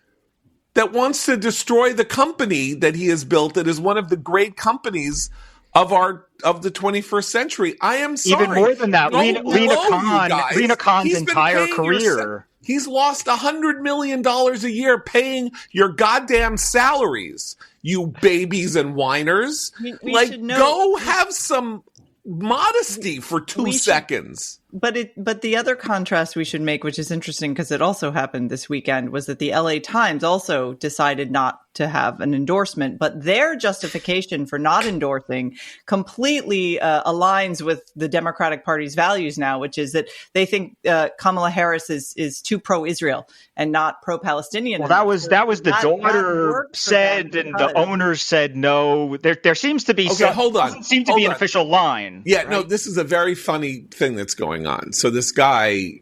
that wants to destroy the company that he has built that is one of the great companies of the 21st century. I am sorry. Even more than that, Lena Khan's entire career. He's lost $100 million a year paying your goddamn salaries, you babies and whiners. We go have some modesty for 2 seconds. But the other contrast we should make, which is interesting because it also happened this weekend, was that the LA Times also decided not to have an endorsement, but their justification for not endorsing completely aligns with the Democratic Party's values now, which is that they think Kamala Harris is too pro-Israel and not pro-Palestinian. Well, that was the daughter said, and the owners said no. There seems to be doesn't seem to be an official line. Yeah, right? No, this is a very funny thing that's going on. So this guy,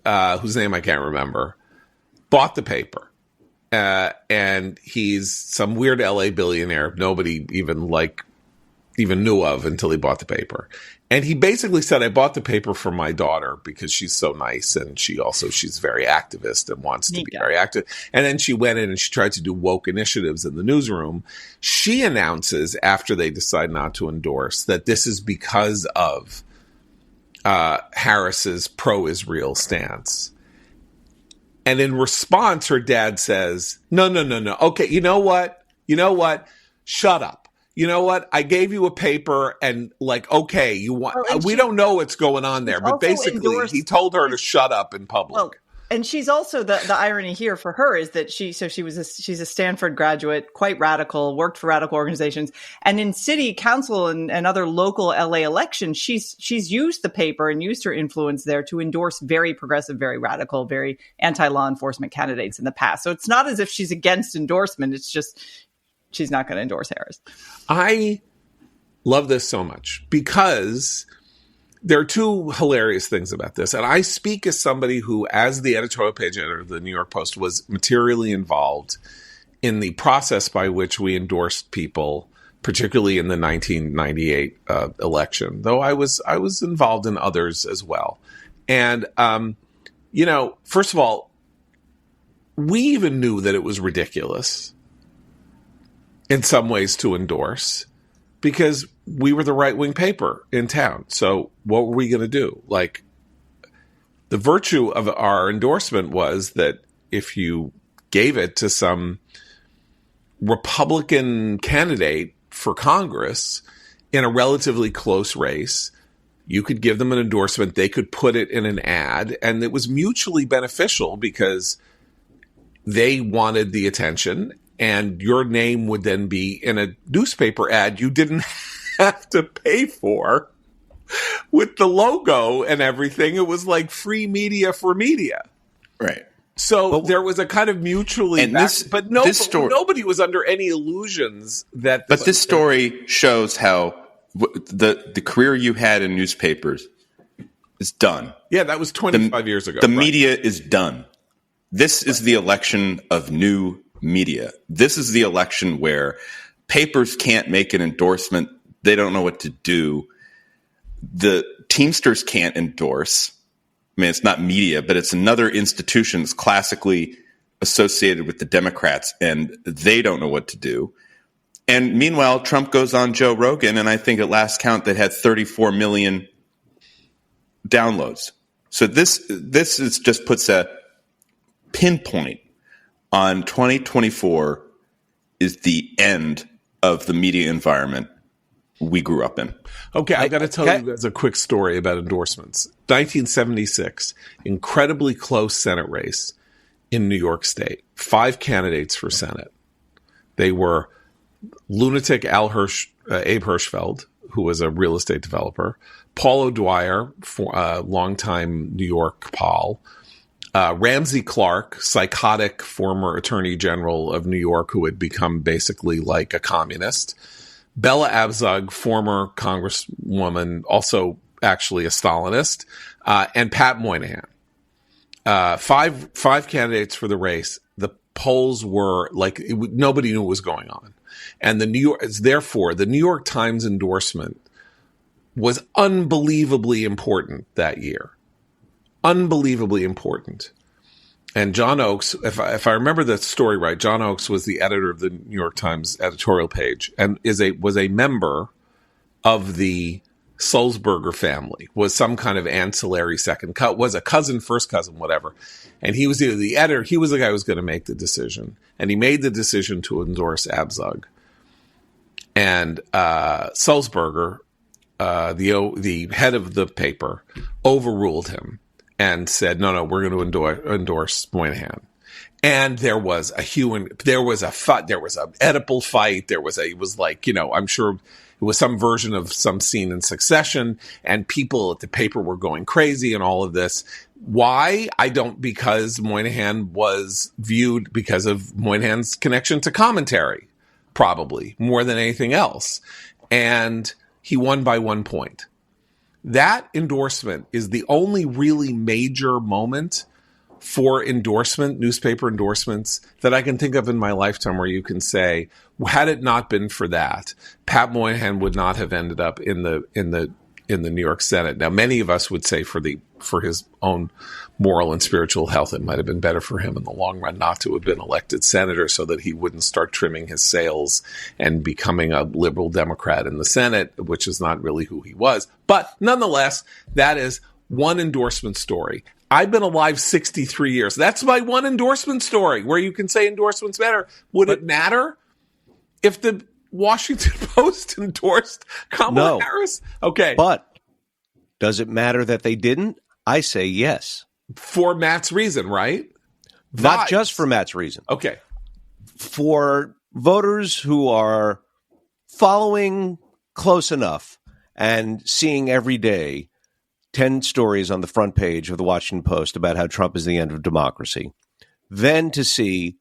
whose name I can't remember, bought the paper. And he's some weird LA billionaire nobody even knew of until he bought the paper. And he basically said, I bought the paper for my daughter because she's so nice and she's very activist and wants to be very active. And then she went in and she tried to do woke initiatives in the newsroom. She announces after they decide not to endorse that this is because of Harris's pro-Israel stance. And in response, her dad says, no. Okay, you know what? Shut up. You know what? I gave you a paper and okay, we don't know what's going on there. But basically, he told her to shut up in public. Well, and she's also the irony here for her is that she's a Stanford graduate, quite radical, worked for radical organizations, and in city council and other local LA elections, she's used the paper and used her influence there to endorse very progressive, very radical, very anti-law enforcement candidates in the past. So it's not as if she's against endorsement. It's just she's not going to endorse Harris. I love this so much because there are two hilarious things about this. And I speak as somebody who, as the editorial page editor of the New York Post, was materially involved in the process by which we endorsed people, particularly in the 1998 election, though I was involved in others as well. And, first of all, we even knew that it was ridiculous in some ways to endorse because we were the right-wing paper in town. So what were we going to do? The virtue of our endorsement was that if you gave it to some Republican candidate for Congress in a relatively close race, you could give them an endorsement. They could put it in an ad, and it was mutually beneficial because they wanted the attention, and your name would then be in a newspaper ad you didn't have to pay for with the logo and everything. It was like free media for media. Right. So there was a kind of mutually, nobody was under any illusions that. But this story shows how the career you had in newspapers is done. Yeah, that was 25 years ago. The media is done. This is the election of new media. This is the election where papers can't make an endorsement. They don't know what to do. The Teamsters can't endorse. I mean, it's not media, but it's another institution that's classically associated with the Democrats, and they don't know what to do. And meanwhile, Trump goes on Joe Rogan, and I think at last count that had 34 million downloads. So this just puts a pinpoint on 2024 is the end of the media environment we grew up in. Okay, I got to tell you guys a quick story about endorsements. 1976, incredibly close Senate race in New York State. 5 candidates for Senate. They were lunatic Abe Hirschfeld, who was a real estate developer, Paul O'Dwyer, longtime New York Pol, Ramsey Clark, psychotic former attorney general of New York who had become basically like a communist, Bella Abzug, former congresswoman, also actually a Stalinist, and Pat Moynihan. Five candidates for the race. The polls were like nobody knew what was going on, and the New York Times endorsement was unbelievably important that year. Unbelievably important. And John Oakes, if I remember the story right, John Oakes was the editor of the New York Times editorial page and was a member of the Sulzberger family, was some kind of ancillary second cut, was a cousin, first cousin, whatever. And he was either the editor, he was the guy who was going to make the decision. And he made the decision to endorse Abzug. And Sulzberger, the head of the paper, overruled him and said, no, we're going to endorse Moynihan. And there was a there was a fight, there was an Oedipal fight, it was like, I'm sure it was some version of some scene in Succession, and people at the paper were going crazy and all of this. Why? Because Moynihan was viewed because of Moynihan's connection to commentary, probably, more than anything else. And he won by 1 point. That endorsement is the only really major moment for newspaper endorsements that I can think of in my lifetime where you can say, had it not been for that, Pat Moynihan would not have ended up in the New York Senate. Now, many of us would say for his own moral and spiritual health, it might have been better for him in the long run not to have been elected senator so that he wouldn't start trimming his sails and becoming a liberal Democrat in the Senate, which is not really who he was. But nonetheless, that is one endorsement story. I've been alive 63 years. That's my one endorsement story where you can say endorsements matter. Would it matter if the Washington Post endorsed Kamala Harris? Okay. But does it matter that they didn't? I say yes. For Matt's reason, right? Not just for Matt's reason. Okay. For voters who are following close enough and seeing every day 10 stories on the front page of the Washington Post about how Trump is the end of democracy, then to see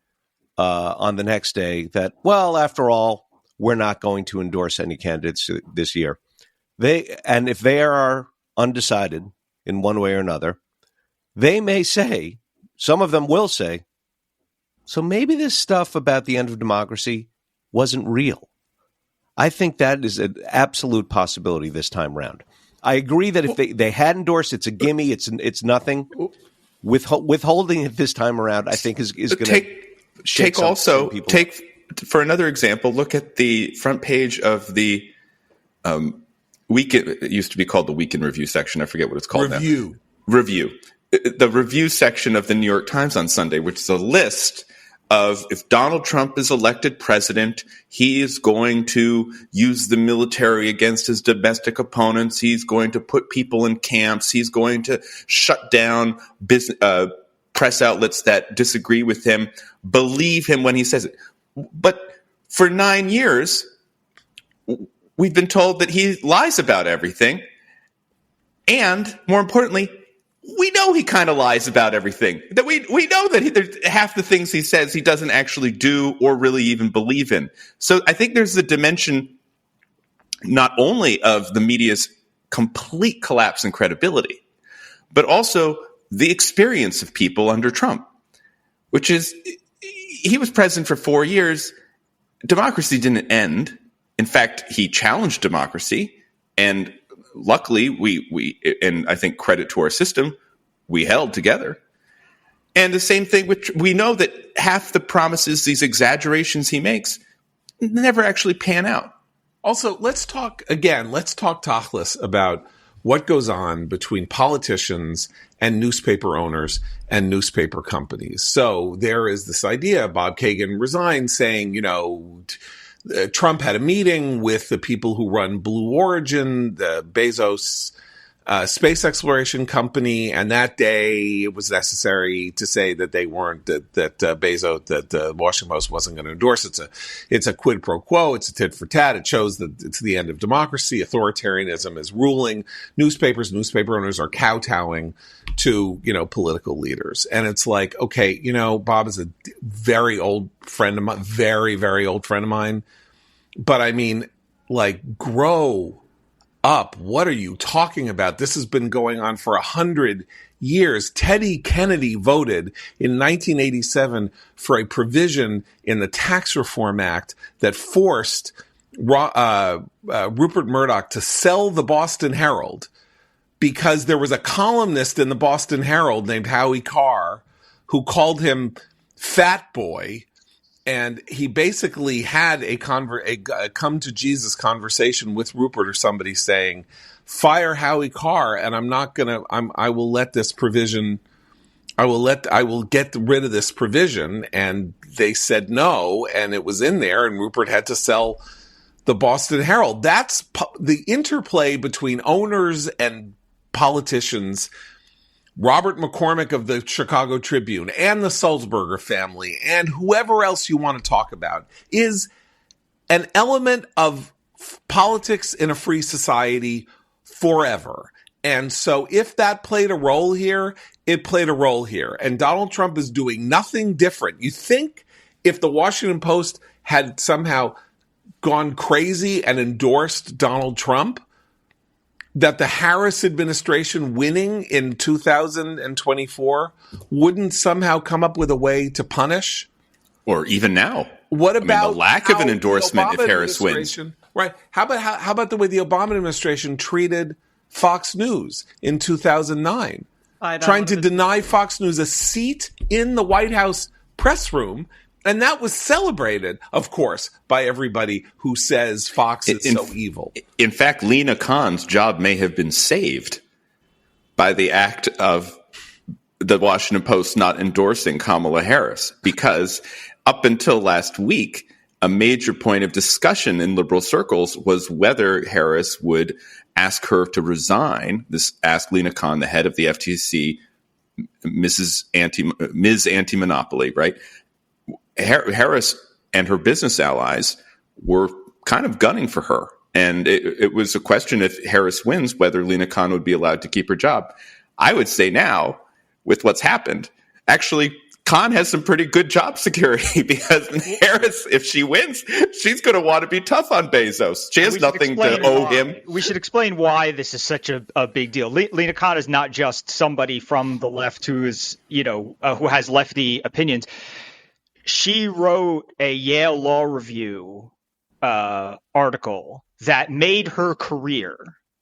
on the next day that, well, after all, we're not going to endorse any candidates this year. If they are undecided in one way or another, they may say, some of them will say, so maybe this stuff about the end of democracy wasn't real. I think that is an absolute possibility this time round. I agree that if they had endorsed, it's a gimme, it's nothing. Withholding it this time around, I think is going to take for another example. Look at the front page of the weekend. It used to be called the Weekend Review section. I forget what it's called now. Review. The review section of the New York Times on Sunday, which is a list of if Donald Trump is elected president, he is going to use the military against his domestic opponents. He's going to put people in camps. He's going to shut down press outlets that disagree with him. Believe him when he says it. But for 9 years, we've been told that he lies about everything. And more importantly, we know he kind of lies about everything. That we know that half the things he says he doesn't actually do or really even believe in. So I think there's the dimension not only of the media's complete collapse in credibility, but also the experience of people under Trump, which is he was president for 4 years. Democracy didn't end. In fact, he challenged democracy, and luckily, we and I think credit to our system, we held together. And the same thing, which we know that half the promises, these exaggerations he makes, never actually pan out. Also, let's talk tachlis about what goes on between politicians and newspaper owners and newspaper companies. So there is this idea, Bob Kagan resigned saying, Trump had a meeting with the people who run Blue Origin, the Bezos space exploration company, and that day it was necessary to say that they weren't that Bezos, that the Washington Post wasn't going to endorse. It's a quid pro quo. It's a tit for tat. It shows that it's the end of democracy. Authoritarianism is ruling. Newspaper owners are kowtowing to political leaders, and it's like, okay, Bob is a very old friend of mine, very very old friend of mine, but I mean, like, grow up. What are you talking about? This has been going on for 100 years. Teddy Kennedy voted in 1987 for a provision in the Tax Reform Act that forced Rupert Murdoch to sell the Boston Herald because there was a columnist in the Boston Herald named Howie Carr who called him Fat Boy. And he basically had a come to Jesus conversation with Rupert or somebody saying, fire Howie Carr, and I will let this provision, I will get rid of this provision. And they said no, and it was in there, and Rupert had to sell the Boston Herald. That's the interplay between owners and politicians. Robert McCormick of the Chicago Tribune and the Sulzberger family and whoever else you want to talk about is an element of politics in a free society forever. And so if that played a role here, it played a role here. And Donald Trump is doing nothing different. You think if the Washington Post had somehow gone crazy and endorsed Donald Trump, that the Harris administration winning in 2024 wouldn't somehow come up with a way to punish? Or even now. What about the lack of an endorsement if Harris wins? Right. How about the way the Obama administration treated Fox News in 2009? Trying to deny Fox News a seat in the White House press room. And that was celebrated, of course, by everybody who says Fox is so evil. In fact, Lena Khan's job may have been saved by the act of the Washington Post not endorsing Kamala Harris, because up until last week, a major point of discussion in liberal circles was whether Harris would ask her to resign. This asked Lena Khan, the head of the FTC, Ms. Anti-Monopoly, right? Harris and her business allies were kind of gunning for her. And it was a question, if Harris wins, whether Lena Khan would be allowed to keep her job. I would say now, with what's happened, actually, Khan has some pretty good job security, because Harris, if she wins, she's going to want to be tough on Bezos. She has nothing to owe him. We should explain why this is such a big deal. Lena Khan is not just somebody from the left who is, who has lefty opinions. She wrote a Yale Law Review article that made her career.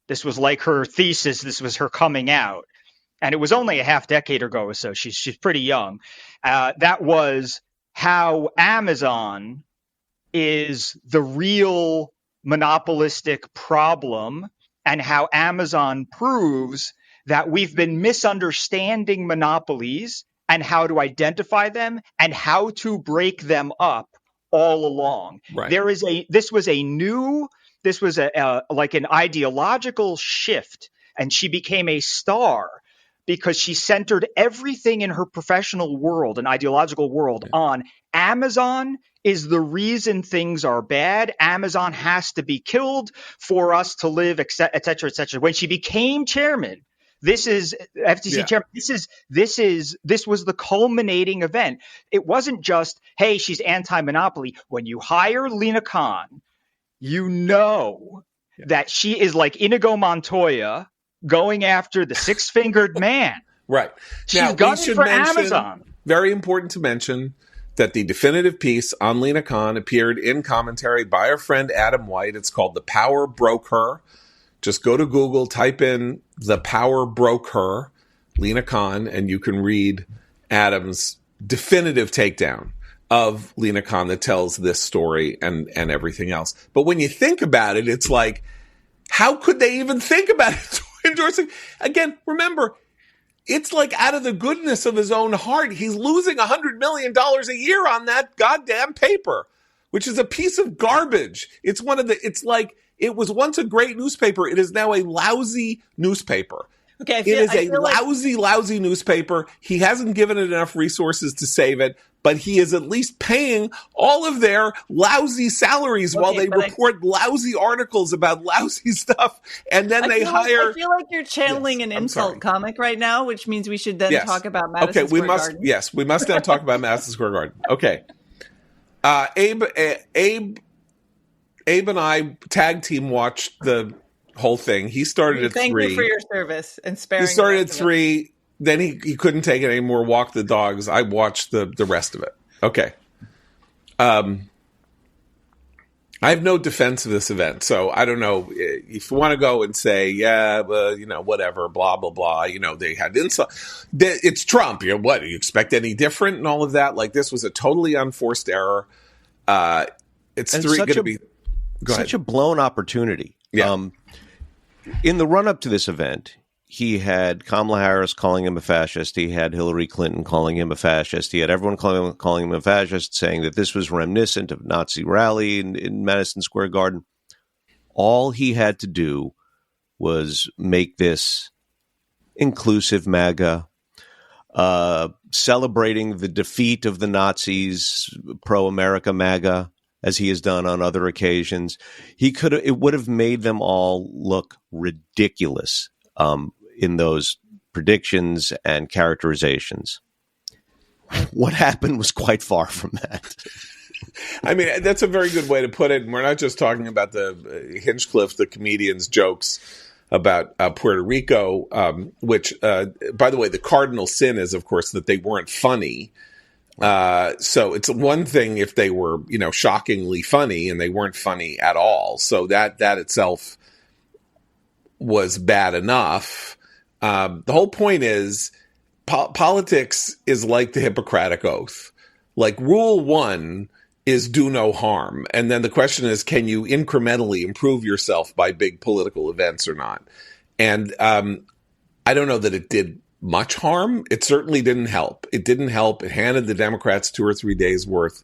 This was like her thesis. This was her coming out. And it was only a half decade ago or so. She's pretty young. That was how Amazon is the real monopolistic problem, and how Amazon proves that we've been misunderstanding monopolies and how to identify them and how to break them up all along. Right. This was like an ideological shift, and she became a star because she centered everything in her professional world and ideological world on Amazon is the reason things are bad. Amazon has to be killed for us to live, et cetera, et cetera. When she became chairman, this is FTC chairman. This was the culminating event. It wasn't just, hey, she's anti-monopoly. When you hire Lena Khan, that she is like Inigo Montoya going after the six-fingered man. Right. She's gunning for Amazon. Very important to mention that the definitive piece on Lena Khan appeared in commentary by our friend Adam White. It's called The Power Broke Her. Just go to Google, type in The Power Broke Her, Lena Khan, and you can read Adam's definitive takedown of Lena Khan that tells this story and everything else. But when you think about it, it's like, how could they even think about it endorsing? Again, remember, it's like out of the goodness of his own heart. He's losing $100 million a year on that goddamn paper, which is a piece of garbage. It's like It was once a great newspaper. It is now a lousy newspaper. Okay, It is a lousy newspaper. He hasn't given it enough resources to save it, but he is at least paying all of their lousy salaries while they report lousy articles about lousy stuff, and then I feel like you're channeling an insult comic right now, which means we should then talk about Madison Square Garden. Yes, we must now talk about Madison Square Garden. Okay. Abe and I tag team watched the whole thing. He started at 3. Thank you for your service and sparing. He started at 3. Then he couldn't take it anymore. Walked the dogs. I watched the rest of it. Okay. I have no defense of this event, so I don't know if you want to go and say, whatever, blah blah blah. They had insult. It's Trump. What do you expect any different and all of that? Like, this was a totally unforced error. It's going to be such a blown opportunity. Yeah. In the run-up to this event, he had Kamala Harris calling him a fascist. He had Hillary Clinton calling him a fascist. He had everyone calling him a fascist, saying that this was reminiscent of Nazi rally in Madison Square Garden. All he had to do was make this inclusive MAGA, celebrating the defeat of the Nazis, pro-America MAGA, as he has done on other occasions. It would have made them all look ridiculous in those predictions and characterizations. What happened was quite far from that. I mean, that's a very good way to put it. And we're not just talking about the Hinchcliffe, the comedian's jokes about Puerto Rico, which, by the way, the cardinal sin is, of course, that they weren't funny. So it's one thing if they were, shockingly funny, and they weren't funny at all. So that itself was bad enough. The whole point is politics is like the Hippocratic Oath. Like, rule 1 is do no harm. And then the question is, can you incrementally improve yourself by big political events or not? And I don't know that it did much harm. It certainly didn't help. It didn't help. It handed the Democrats 2 or 3 days worth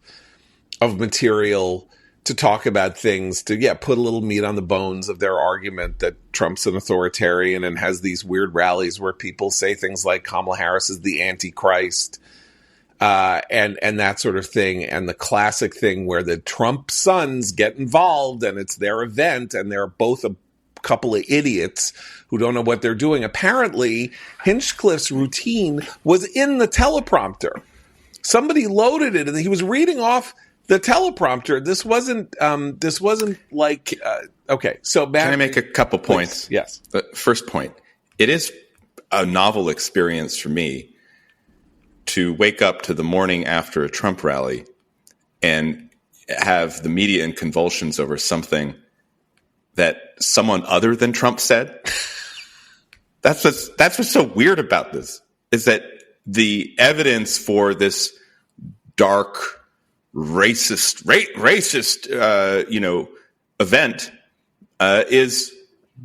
of material to talk about things, to put a little meat on the bones of their argument that Trump's an authoritarian and has these weird rallies where people say things like Kamala Harris is the Antichrist, and that sort of thing. And the classic thing where the Trump sons get involved and it's their event and they're both a couple of idiots who don't know what they're doing. Apparently, Hinchcliffe's routine was in the teleprompter. Somebody loaded it and he was reading off the teleprompter. This wasn't like, okay. So Matt, can I make a couple points? Yes. The first point, it is a novel experience for me to wake up to the morning after a Trump rally and have the media in convulsions over something that someone other than Trump said. That's what's so weird about this, is that the evidence for this dark, racist, event is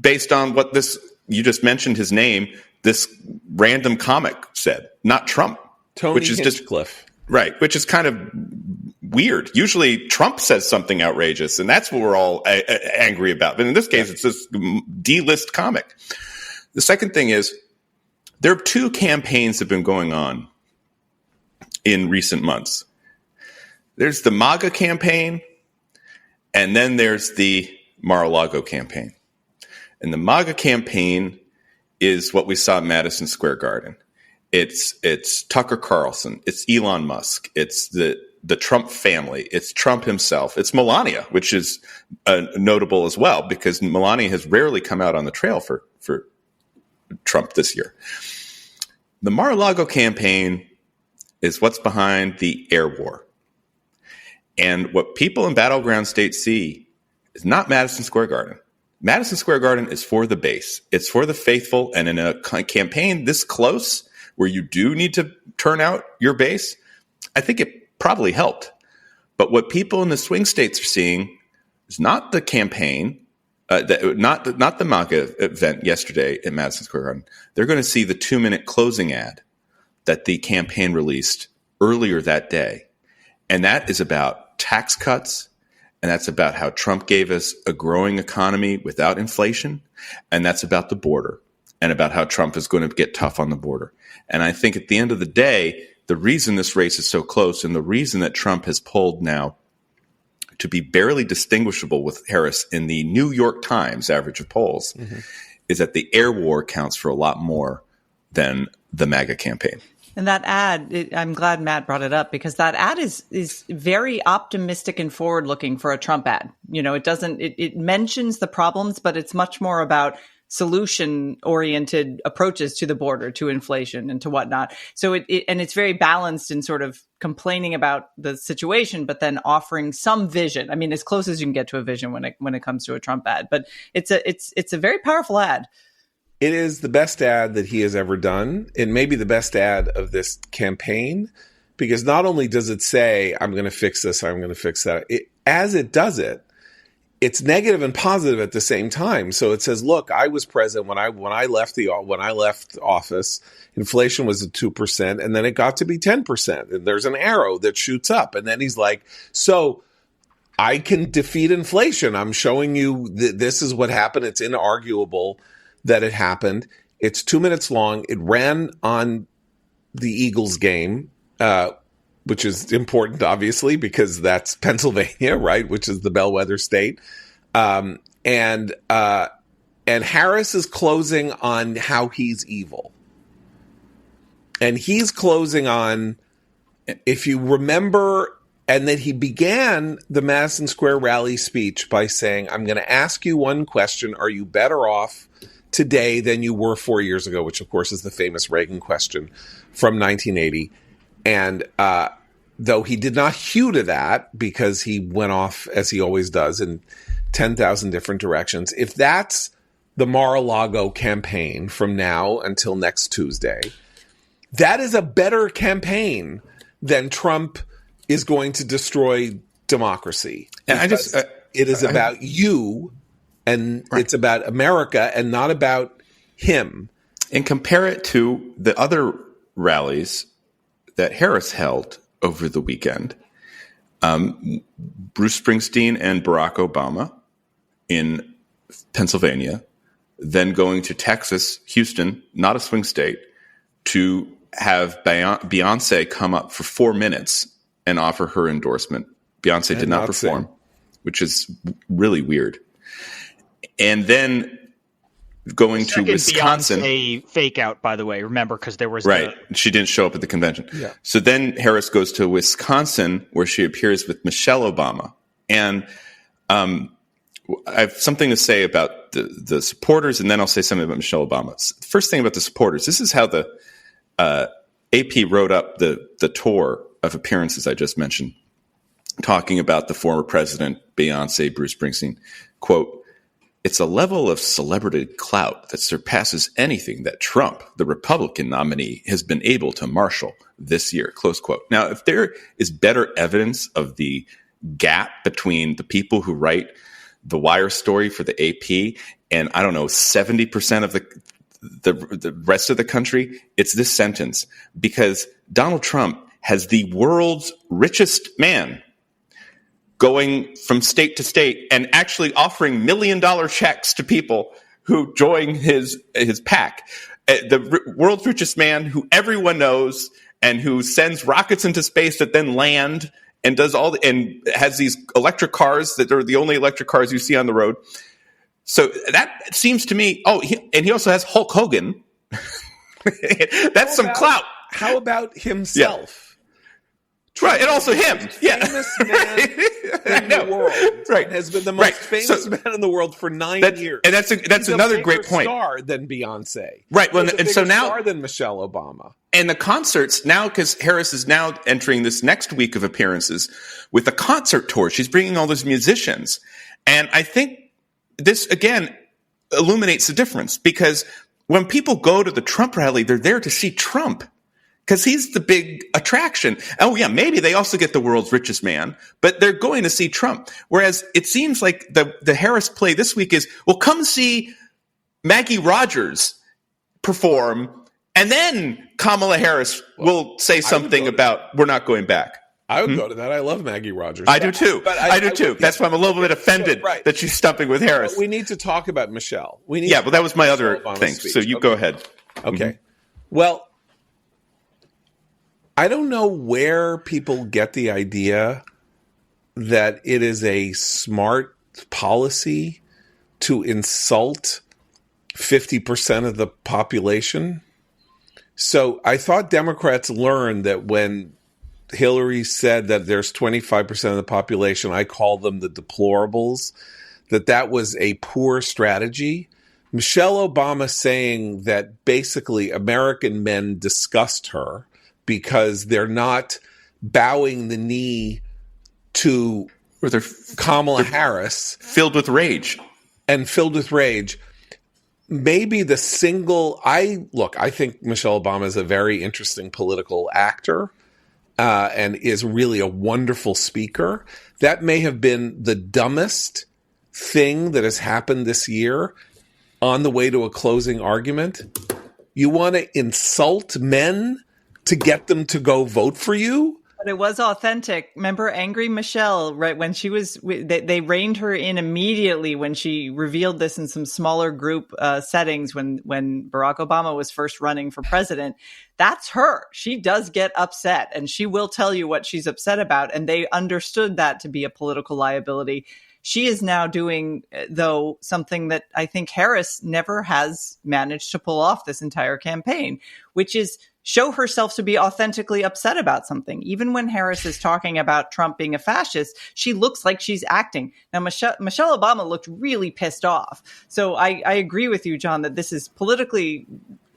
based on what this, you just mentioned his name, this random comic said, not Trump. Tony which is Hinchcliffe. Right, which is kind of weird. Usually Trump says something outrageous, and that's what we're all angry about. But in this case, it's this D-list comic. The second thing is, there are 2 campaigns that have been going on in recent months. There's the MAGA campaign, and then there's the Mar-a-Lago campaign. And the MAGA campaign is what we saw at Madison Square Garden. It's Tucker Carlson. It's Elon Musk. It's the Trump family. It's Trump himself. It's Melania, which is notable as well, because Melania has rarely come out on the trail for Trump this year. The Mar-a-Lago campaign is what's behind the air war. And what people in battleground states see is not Madison Square Garden. Madison Square Garden is for the base. It's for the faithful. And in a campaign this close, where you do need to turn out your base, I think it probably helped. But what people in the swing states are seeing is not the campaign, not the MAGA event yesterday in Madison Square Garden. They're going to see the 2-minute closing ad that the campaign released earlier that day. And that is about tax cuts And that's about how Trump gave us a growing economy without inflation. And that's about the border and about how Trump is going to get tough on the border. And I think at the end of the day, the reason this race is so close and the reason that Trump has pulled now to be barely distinguishable with Harris in the New York Times average of polls is that the air war counts for a lot more than the MAGA campaign. And that ad, I'm glad Matt brought it up, because that ad is very optimistic and forward looking for a Trump ad. You know, it mentions the problems, but it's much more about solution oriented approaches to the border, to inflation and to whatnot. So and it's very balanced in sort of complaining about the situation, but then offering some vision. I mean, as close as you can get to a vision when it comes to a Trump ad, but it's a very powerful ad. It is the best ad that he has ever done. It may be the best ad of this campaign, because not only does it say, I'm going to fix this, I'm going to fix that, as it does it, it's negative and positive at the same time. So it says, look, I was present when I left office, inflation was at 2%, and then it got to be 10%. And there's an arrow that shoots up. And then he's like, so I can defeat inflation. I'm showing you this is what happened. It's inarguable that it happened. It's 2 minutes long. It ran on the Eagles game, which is important, obviously, because that's Pennsylvania, right? Which is the bellwether state. And Harris is closing on how he's evil. And he's closing on, if you remember, and that he began the Madison Square rally speech by saying, I'm going to ask you one question. Are you better off today than you were 4 years ago? Which, of course, is the famous Reagan question from 1980. And though he did not hew to that, because he went off, as he always does, in 10,000 different directions, if that's the Mar-a-Lago campaign from now until next Tuesday, that is a better campaign than Trump is going to destroy democracy. And it is about you, and it's about America, and not about him. And compare it to the other rallies that Harris held over the weekend. Bruce Springsteen and Barack Obama in Pennsylvania, then going to Texas, Houston, not a swing state, to have Beyonce come up for 4 minutes and offer her endorsement. Beyonce did not perform, which is really weird. And then going to Wisconsin. Beyonce fake out, by the way, remember, because there was she didn't show up at the convention. Yeah. So then Harris goes to Wisconsin, where she appears with Michelle Obama. And I have something to say about the supporters, and then I'll say something about Michelle Obama. First thing about the supporters, this is how the AP wrote up the tour of appearances I just mentioned, talking about the former president, Beyonce, Bruce Springsteen. Quote, "It's a level of celebrity clout that surpasses anything that Trump, the Republican nominee, has been able to marshal this year." Close quote. Now, if there is better evidence of the gap between the people who write the Wire story for the AP and, I don't know, 70% of the rest of the country, it's this sentence. Because Donald Trump has the world's richest man going from state to state and actually offering $1 million checks to people who join his pack. The world's richest man who everyone knows and who sends rockets into space that then land and does and has these electric cars that are the only electric cars you see on the road. So that seems to me. Oh, he also has Hulk Hogan. That's some clout. How about himself? Yeah. Right, and also him. Famous man in the world. Right. Has been the most famous man in the world for 9 years. And that's another great point. Star than Beyonce. Right. Well, and so now star than Michelle Obama. And the concerts now, because Harris is now entering this next week of appearances with a concert tour. She's bringing all those musicians. And I think this, again, illuminates the difference, because when people go to the Trump rally, they're there to see Trump, because he's the big attraction. Oh, yeah, maybe they also get the world's richest man, but they're going to see Trump. Whereas it seems like the Harris play this week is, well, come see Maggie Rogers perform, and then Kamala Harris will say something about we're not going back. I would go to that. I love Maggie Rogers. I do too. But I do too. That's why I'm a little bit offended that she's stumping with Harris. But we need to talk about Michelle. Well, that was my other thing. Speech. So you go ahead. Okay. Mm-hmm. Well, I don't know where people get the idea that it is a smart policy to insult 50% of the population. So I thought Democrats learned that when Hillary said that there's 25% of the population, I call them the deplorables, that was a poor strategy. Michelle Obama saying that basically American men disgust her because they're not bowing the knee to Kamala Harris. Filled with rage. And filled with rage. Maybe the single, I think Michelle Obama is a very interesting political actor. And is really a wonderful speaker. That may have been the dumbest thing that has happened this year on the way to a closing argument. You want to insult men to get them to go vote for you? But it was authentic. Remember Angry Michelle, right? When she was, they reined her in immediately when she revealed this in some smaller group settings when Barack Obama was first running for president. That's her. She does get upset and she will tell you what she's upset about. And they understood that to be a political liability. She is now doing, though, something that I think Harris never has managed to pull off this entire campaign, which is show herself to be authentically upset about something. Even when Harris is talking about Trump being a fascist, she looks like she's acting. Now, Michelle Obama looked really pissed off. So I agree with you, John, that this is politically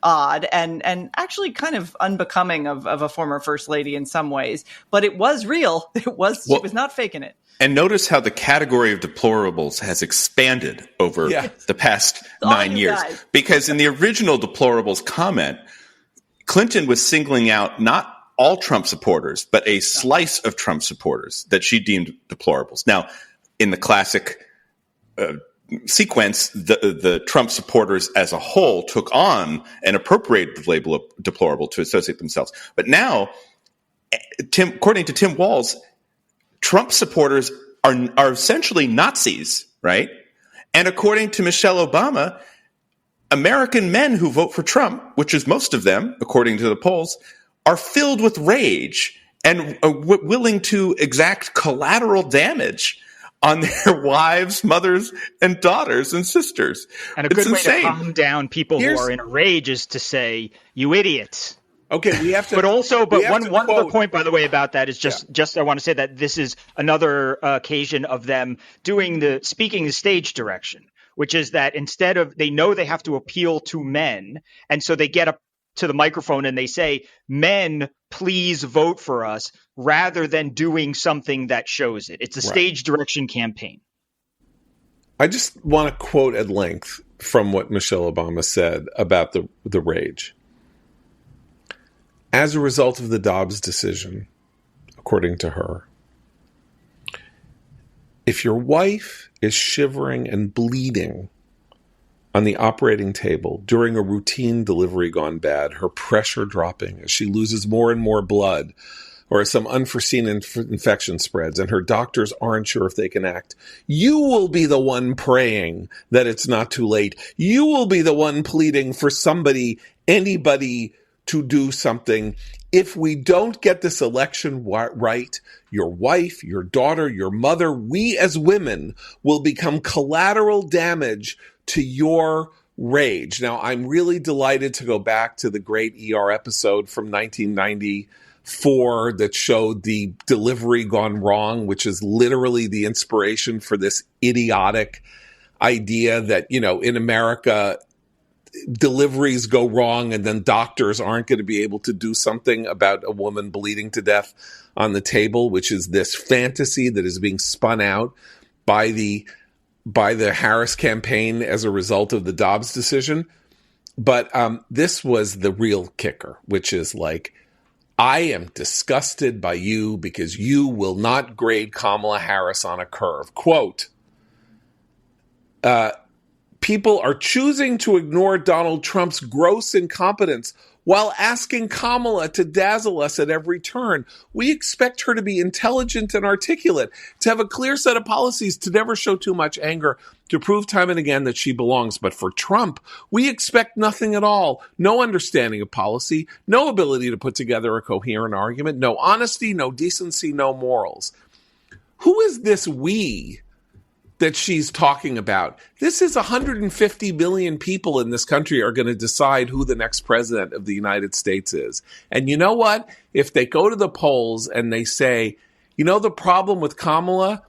odd and actually kind of unbecoming of a former first lady in some ways. But it was real. She was not faking it. And notice how the category of deplorables has expanded over the past 9 years. Because in the original deplorables comment, Clinton was singling out not all Trump supporters, but a slice of Trump supporters that she deemed deplorables. Now, in the classic sequence, the Trump supporters as a whole took on and appropriated the label of deplorable to associate themselves. But now, according to Tim Walz, Trump supporters are essentially Nazis, right? And according to Michelle Obama, American men who vote for Trump, which is most of them, according to the polls, are filled with rage and are willing to exact collateral damage on their wives, mothers, and daughters and sisters. And a good way to calm down people who are in a rage is to say, "You idiots." Okay, we have to. But one other point, by the way, about that is just I want to say that this is another occasion of them speaking the stage direction, which is that instead of, they know they have to appeal to men, and so they get up to the microphone and they say, "Men, please vote for us," rather than doing something that shows it. It's a stage direction campaign. I just want to quote at length from what Michelle Obama said about the rage. As a result of the Dobbs decision, according to her, if your wife is shivering and bleeding on the operating table during a routine delivery gone bad, her pressure dropping as she loses more and more blood, or as some unforeseen infection spreads and her doctors aren't sure if they can act, you will be the one praying that it's not too late. You will be the one pleading for anybody to do something. If we don't get this election right, your wife, your daughter, your mother, we as women will become collateral damage to your rage. Now, I'm really delighted to go back to the great ER episode from 1994 that showed the delivery gone wrong, which is literally the inspiration for this idiotic idea that, in America, deliveries go wrong and then doctors aren't going to be able to do something about a woman bleeding to death on the table, which is this fantasy that is being spun out by the Harris campaign as a result of the Dobbs decision. But this was the real kicker, which is like, I am disgusted by you because you will not grade Kamala Harris on a curve. Quote, people are choosing to ignore Donald Trump's gross incompetence while asking Kamala to dazzle us at every turn. We expect her to be intelligent and articulate, to have a clear set of policies, to never show too much anger, to prove time and again that she belongs. But for Trump, we expect nothing at all. No understanding of policy, no ability to put together a coherent argument, no honesty, no decency, no morals. Who is this we that she's talking about? This is 150 million people in this country are going to decide who the next president of the United States is. And you know what? If they go to the polls and they say, you know, the problem with Kamala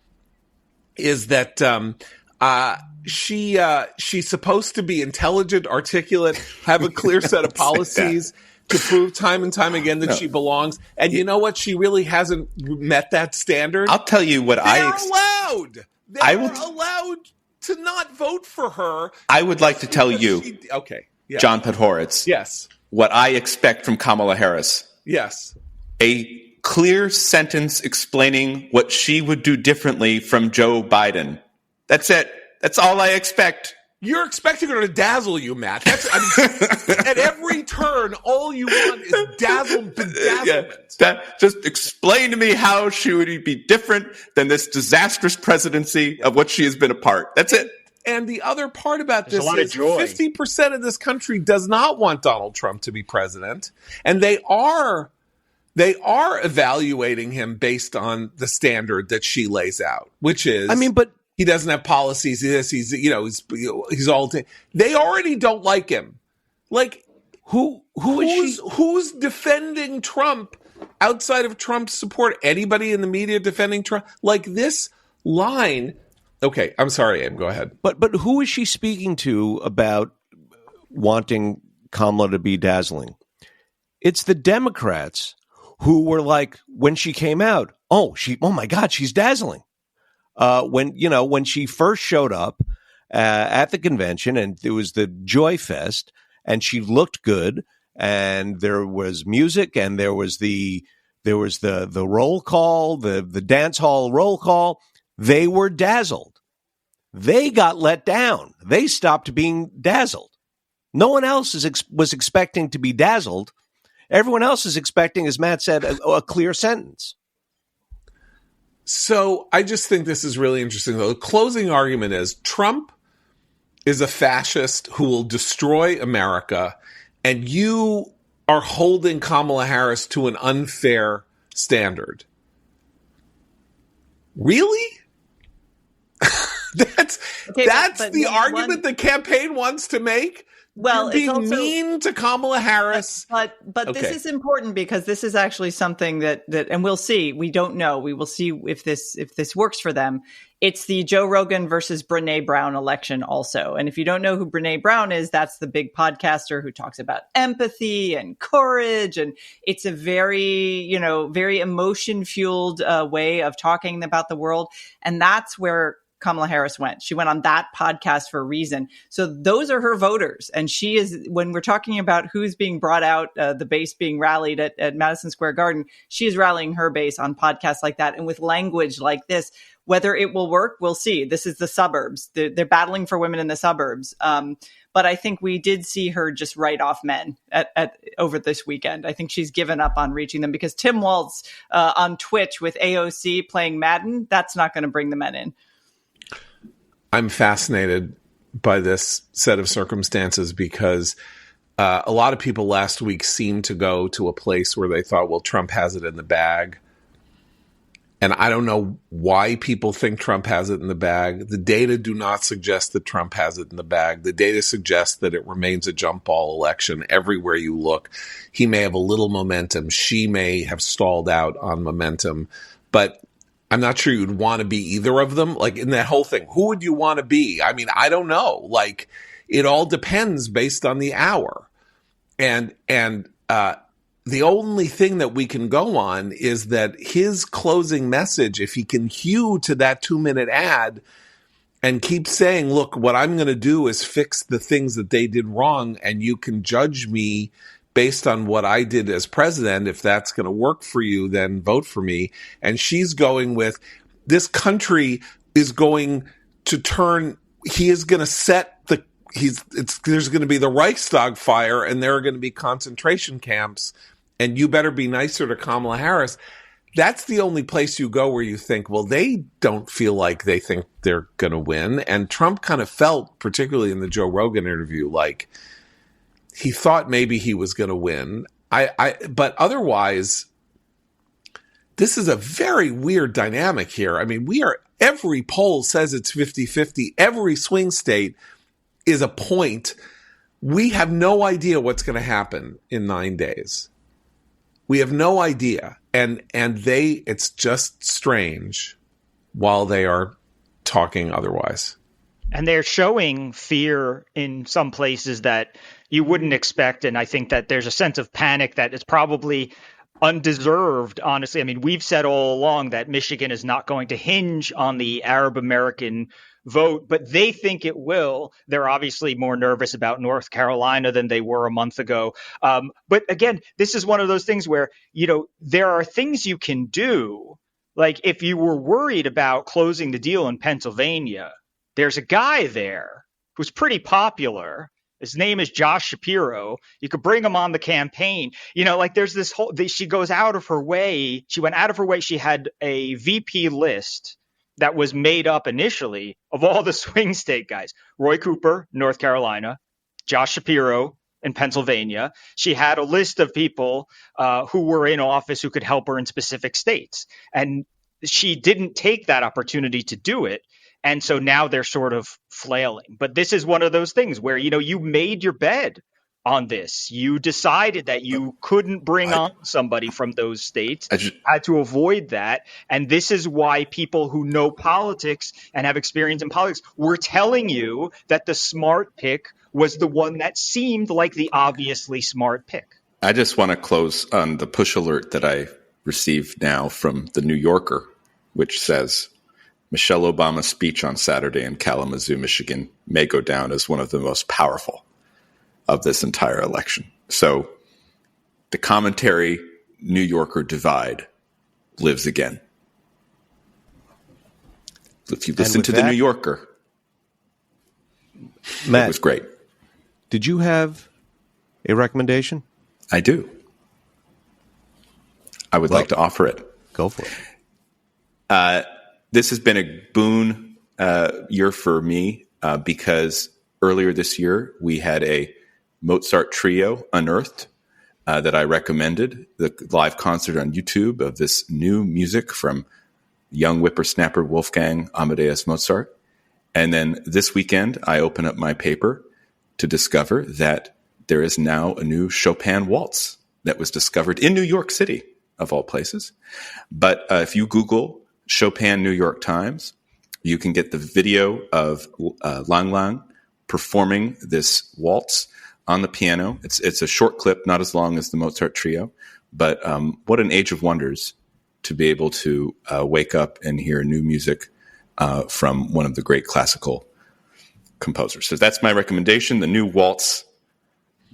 is that she's supposed to be intelligent, articulate, have a clear set of policies to prove time and time again that she belongs. And you know what? She really hasn't met that standard. I'll tell you what They're allowed. They're allowed to not vote for her. I would like to tell you, John Podhoretz. Yes. What I expect from Kamala Harris. Yes. A clear sentence explaining what she would do differently from Joe Biden. That's it. That's all I expect. You're expecting her to dazzle you, Matt. At every turn, all you want is bedazzlement. Just explain to me how she would be different than this disastrous presidency of what she has been a part. That's it. And the other part about this is 50% of this country does not want Donald Trump to be president. And they are evaluating him based on the standard that she lays out, which is, he doesn't have policies. He's all. They already don't like him. Like who's defending Trump outside of Trump's support? Anybody in the media defending Trump? Like this line. Okay, I'm sorry, Abe. Go ahead. But who is she speaking to about wanting Kamala to be dazzling? It's the Democrats who were like, when she came out, oh my God, she's dazzling. When she first showed up at the convention, and it was the Joy Fest, and she looked good, and there was music, and there was the roll call, the dance hall roll call. They were dazzled. They got let down. They stopped being dazzled. No one else was expecting to be dazzled. Everyone else is expecting, as Matt said, a clear sentence. So I just think this is really interesting. The closing argument is Trump is a fascist who will destroy America, and you are holding Kamala Harris to an unfair standard. Really? That's the argument the campaign wants to make? Well, you're being mean to Kamala Harris. But this is important because this is actually something that and we'll see. We don't know. We will see if this works for them. It's the Joe Rogan versus Brene Brown election also. And if you don't know who Brene Brown is, that's the big podcaster who talks about empathy and courage. And it's a very emotion fueled way of talking about the world. And that's where Kamala Harris went. She went on that podcast for a reason. So those are her voters. And she is, when we're talking about who's being brought out, the base being rallied at Madison Square Garden, she is rallying her base on podcasts like that. And with language like this, whether it will work, we'll see. This is the suburbs. They're battling for women in the suburbs. But I think we did see her just write off men over this weekend. I think she's given up on reaching them because Tim Walz on Twitch with AOC playing Madden, that's not going to bring the men in. I'm fascinated by this set of circumstances because a lot of people last week seemed to go to a place where they thought, well, Trump has it in the bag. And I don't know why people think Trump has it in the bag. The data do not suggest that Trump has it in the bag. The data suggests that it remains a jump ball election everywhere you look. He may have a little momentum. She may have stalled out on momentum. But I'm not sure you'd want to be either of them. Like in that whole thing, who would you want to be? I mean, I don't know. Like it all depends based on the hour. And the only thing that we can go on is that his closing message, if he can hew to that 2-minute ad and keep saying, look, what I'm going to do is fix the things that they did wrong. And you can judge me based on what I did as president. If that's going to work for you, then vote for me. And she's going with, this country is going to turn, he is going to set there's going to be the Reichstag fire, and there are going to be concentration camps, and you better be nicer to Kamala Harris. That's the only place you go where you think, well, they don't feel like they think they're going to win. And Trump kind of felt, particularly in the Joe Rogan interview, like he thought maybe he was going to win. But otherwise, this is a very weird dynamic here. I mean, every poll says it's 50-50. Every swing state is a point. We have no idea what's going to happen in 9 days. We have no idea. And it's just strange while they are talking otherwise. And they're showing fear in some places that you wouldn't expect. And I think that there's a sense of panic that is probably undeserved, honestly. I mean, we've said all along that Michigan is not going to hinge on the Arab American vote, but they think it will. They're obviously more nervous about North Carolina than they were a month ago. But again, this is one of those things where, there are things you can do. Like if you were worried about closing the deal in Pennsylvania, there's a guy there who's pretty popular. His name is Josh Shapiro. You could bring him on the campaign. There's this she goes out of her way. She went out of her way. She had a VP list that was made up initially of all the swing state guys. Roy Cooper, North Carolina, Josh Shapiro in Pennsylvania. She had a list of people who were in office who could help her in specific states. And she didn't take that opportunity to do it. And so now they're sort of flailing. But this is one of those things where, you made your bed on this. You decided that you couldn't bring on somebody from those states, had to avoid that. And this is why people who know politics and have experience in politics were telling you that the smart pick was the one that seemed like the obviously smart pick. I just want to close on the push alert that I received now from the New Yorker, which says Michelle Obama's speech on Saturday in Kalamazoo, Michigan may go down as one of the most powerful of this entire election. So the commentary New Yorker divide lives again. If you listen to the New Yorker, Matt, it was great. Did you have a recommendation? I do. I would like to offer it. Go for it. This has been a boon year for me because earlier this year we had a Mozart trio unearthed that I recommended, the live concert on YouTube of this new music from young whippersnapper Wolfgang Amadeus Mozart. And then this weekend, I open up my paper to discover that there is now a new Chopin waltz that was discovered in New York City, of all places. But if you Google Chopin New York Times, you can get the video of Lang Lang performing this waltz on the piano. It's a short clip, not as long as the Mozart trio, but what an age of wonders to be able to wake up and hear new music from one of the great classical composers. So that's my recommendation, the new waltz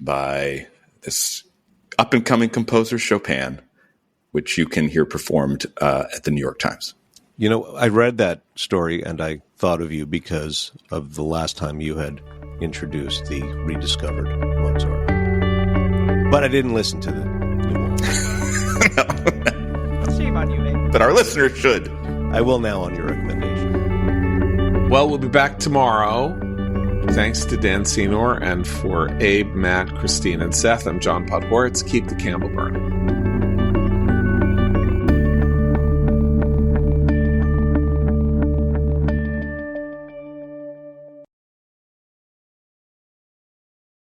by this up-and-coming composer Chopin, which you can hear performed at the New York Times. I read that story and I thought of you because of the last time you had introduced the rediscovered Mozart. But I didn't listen to the new one. Shame on you, Abe. But our listeners should. I will now on your recommendation. Well, we'll be back tomorrow. Thanks to Dan Senor, and for Abe, Matt, Christine, and Seth, I'm John Podhoretz. Keep the candle burning.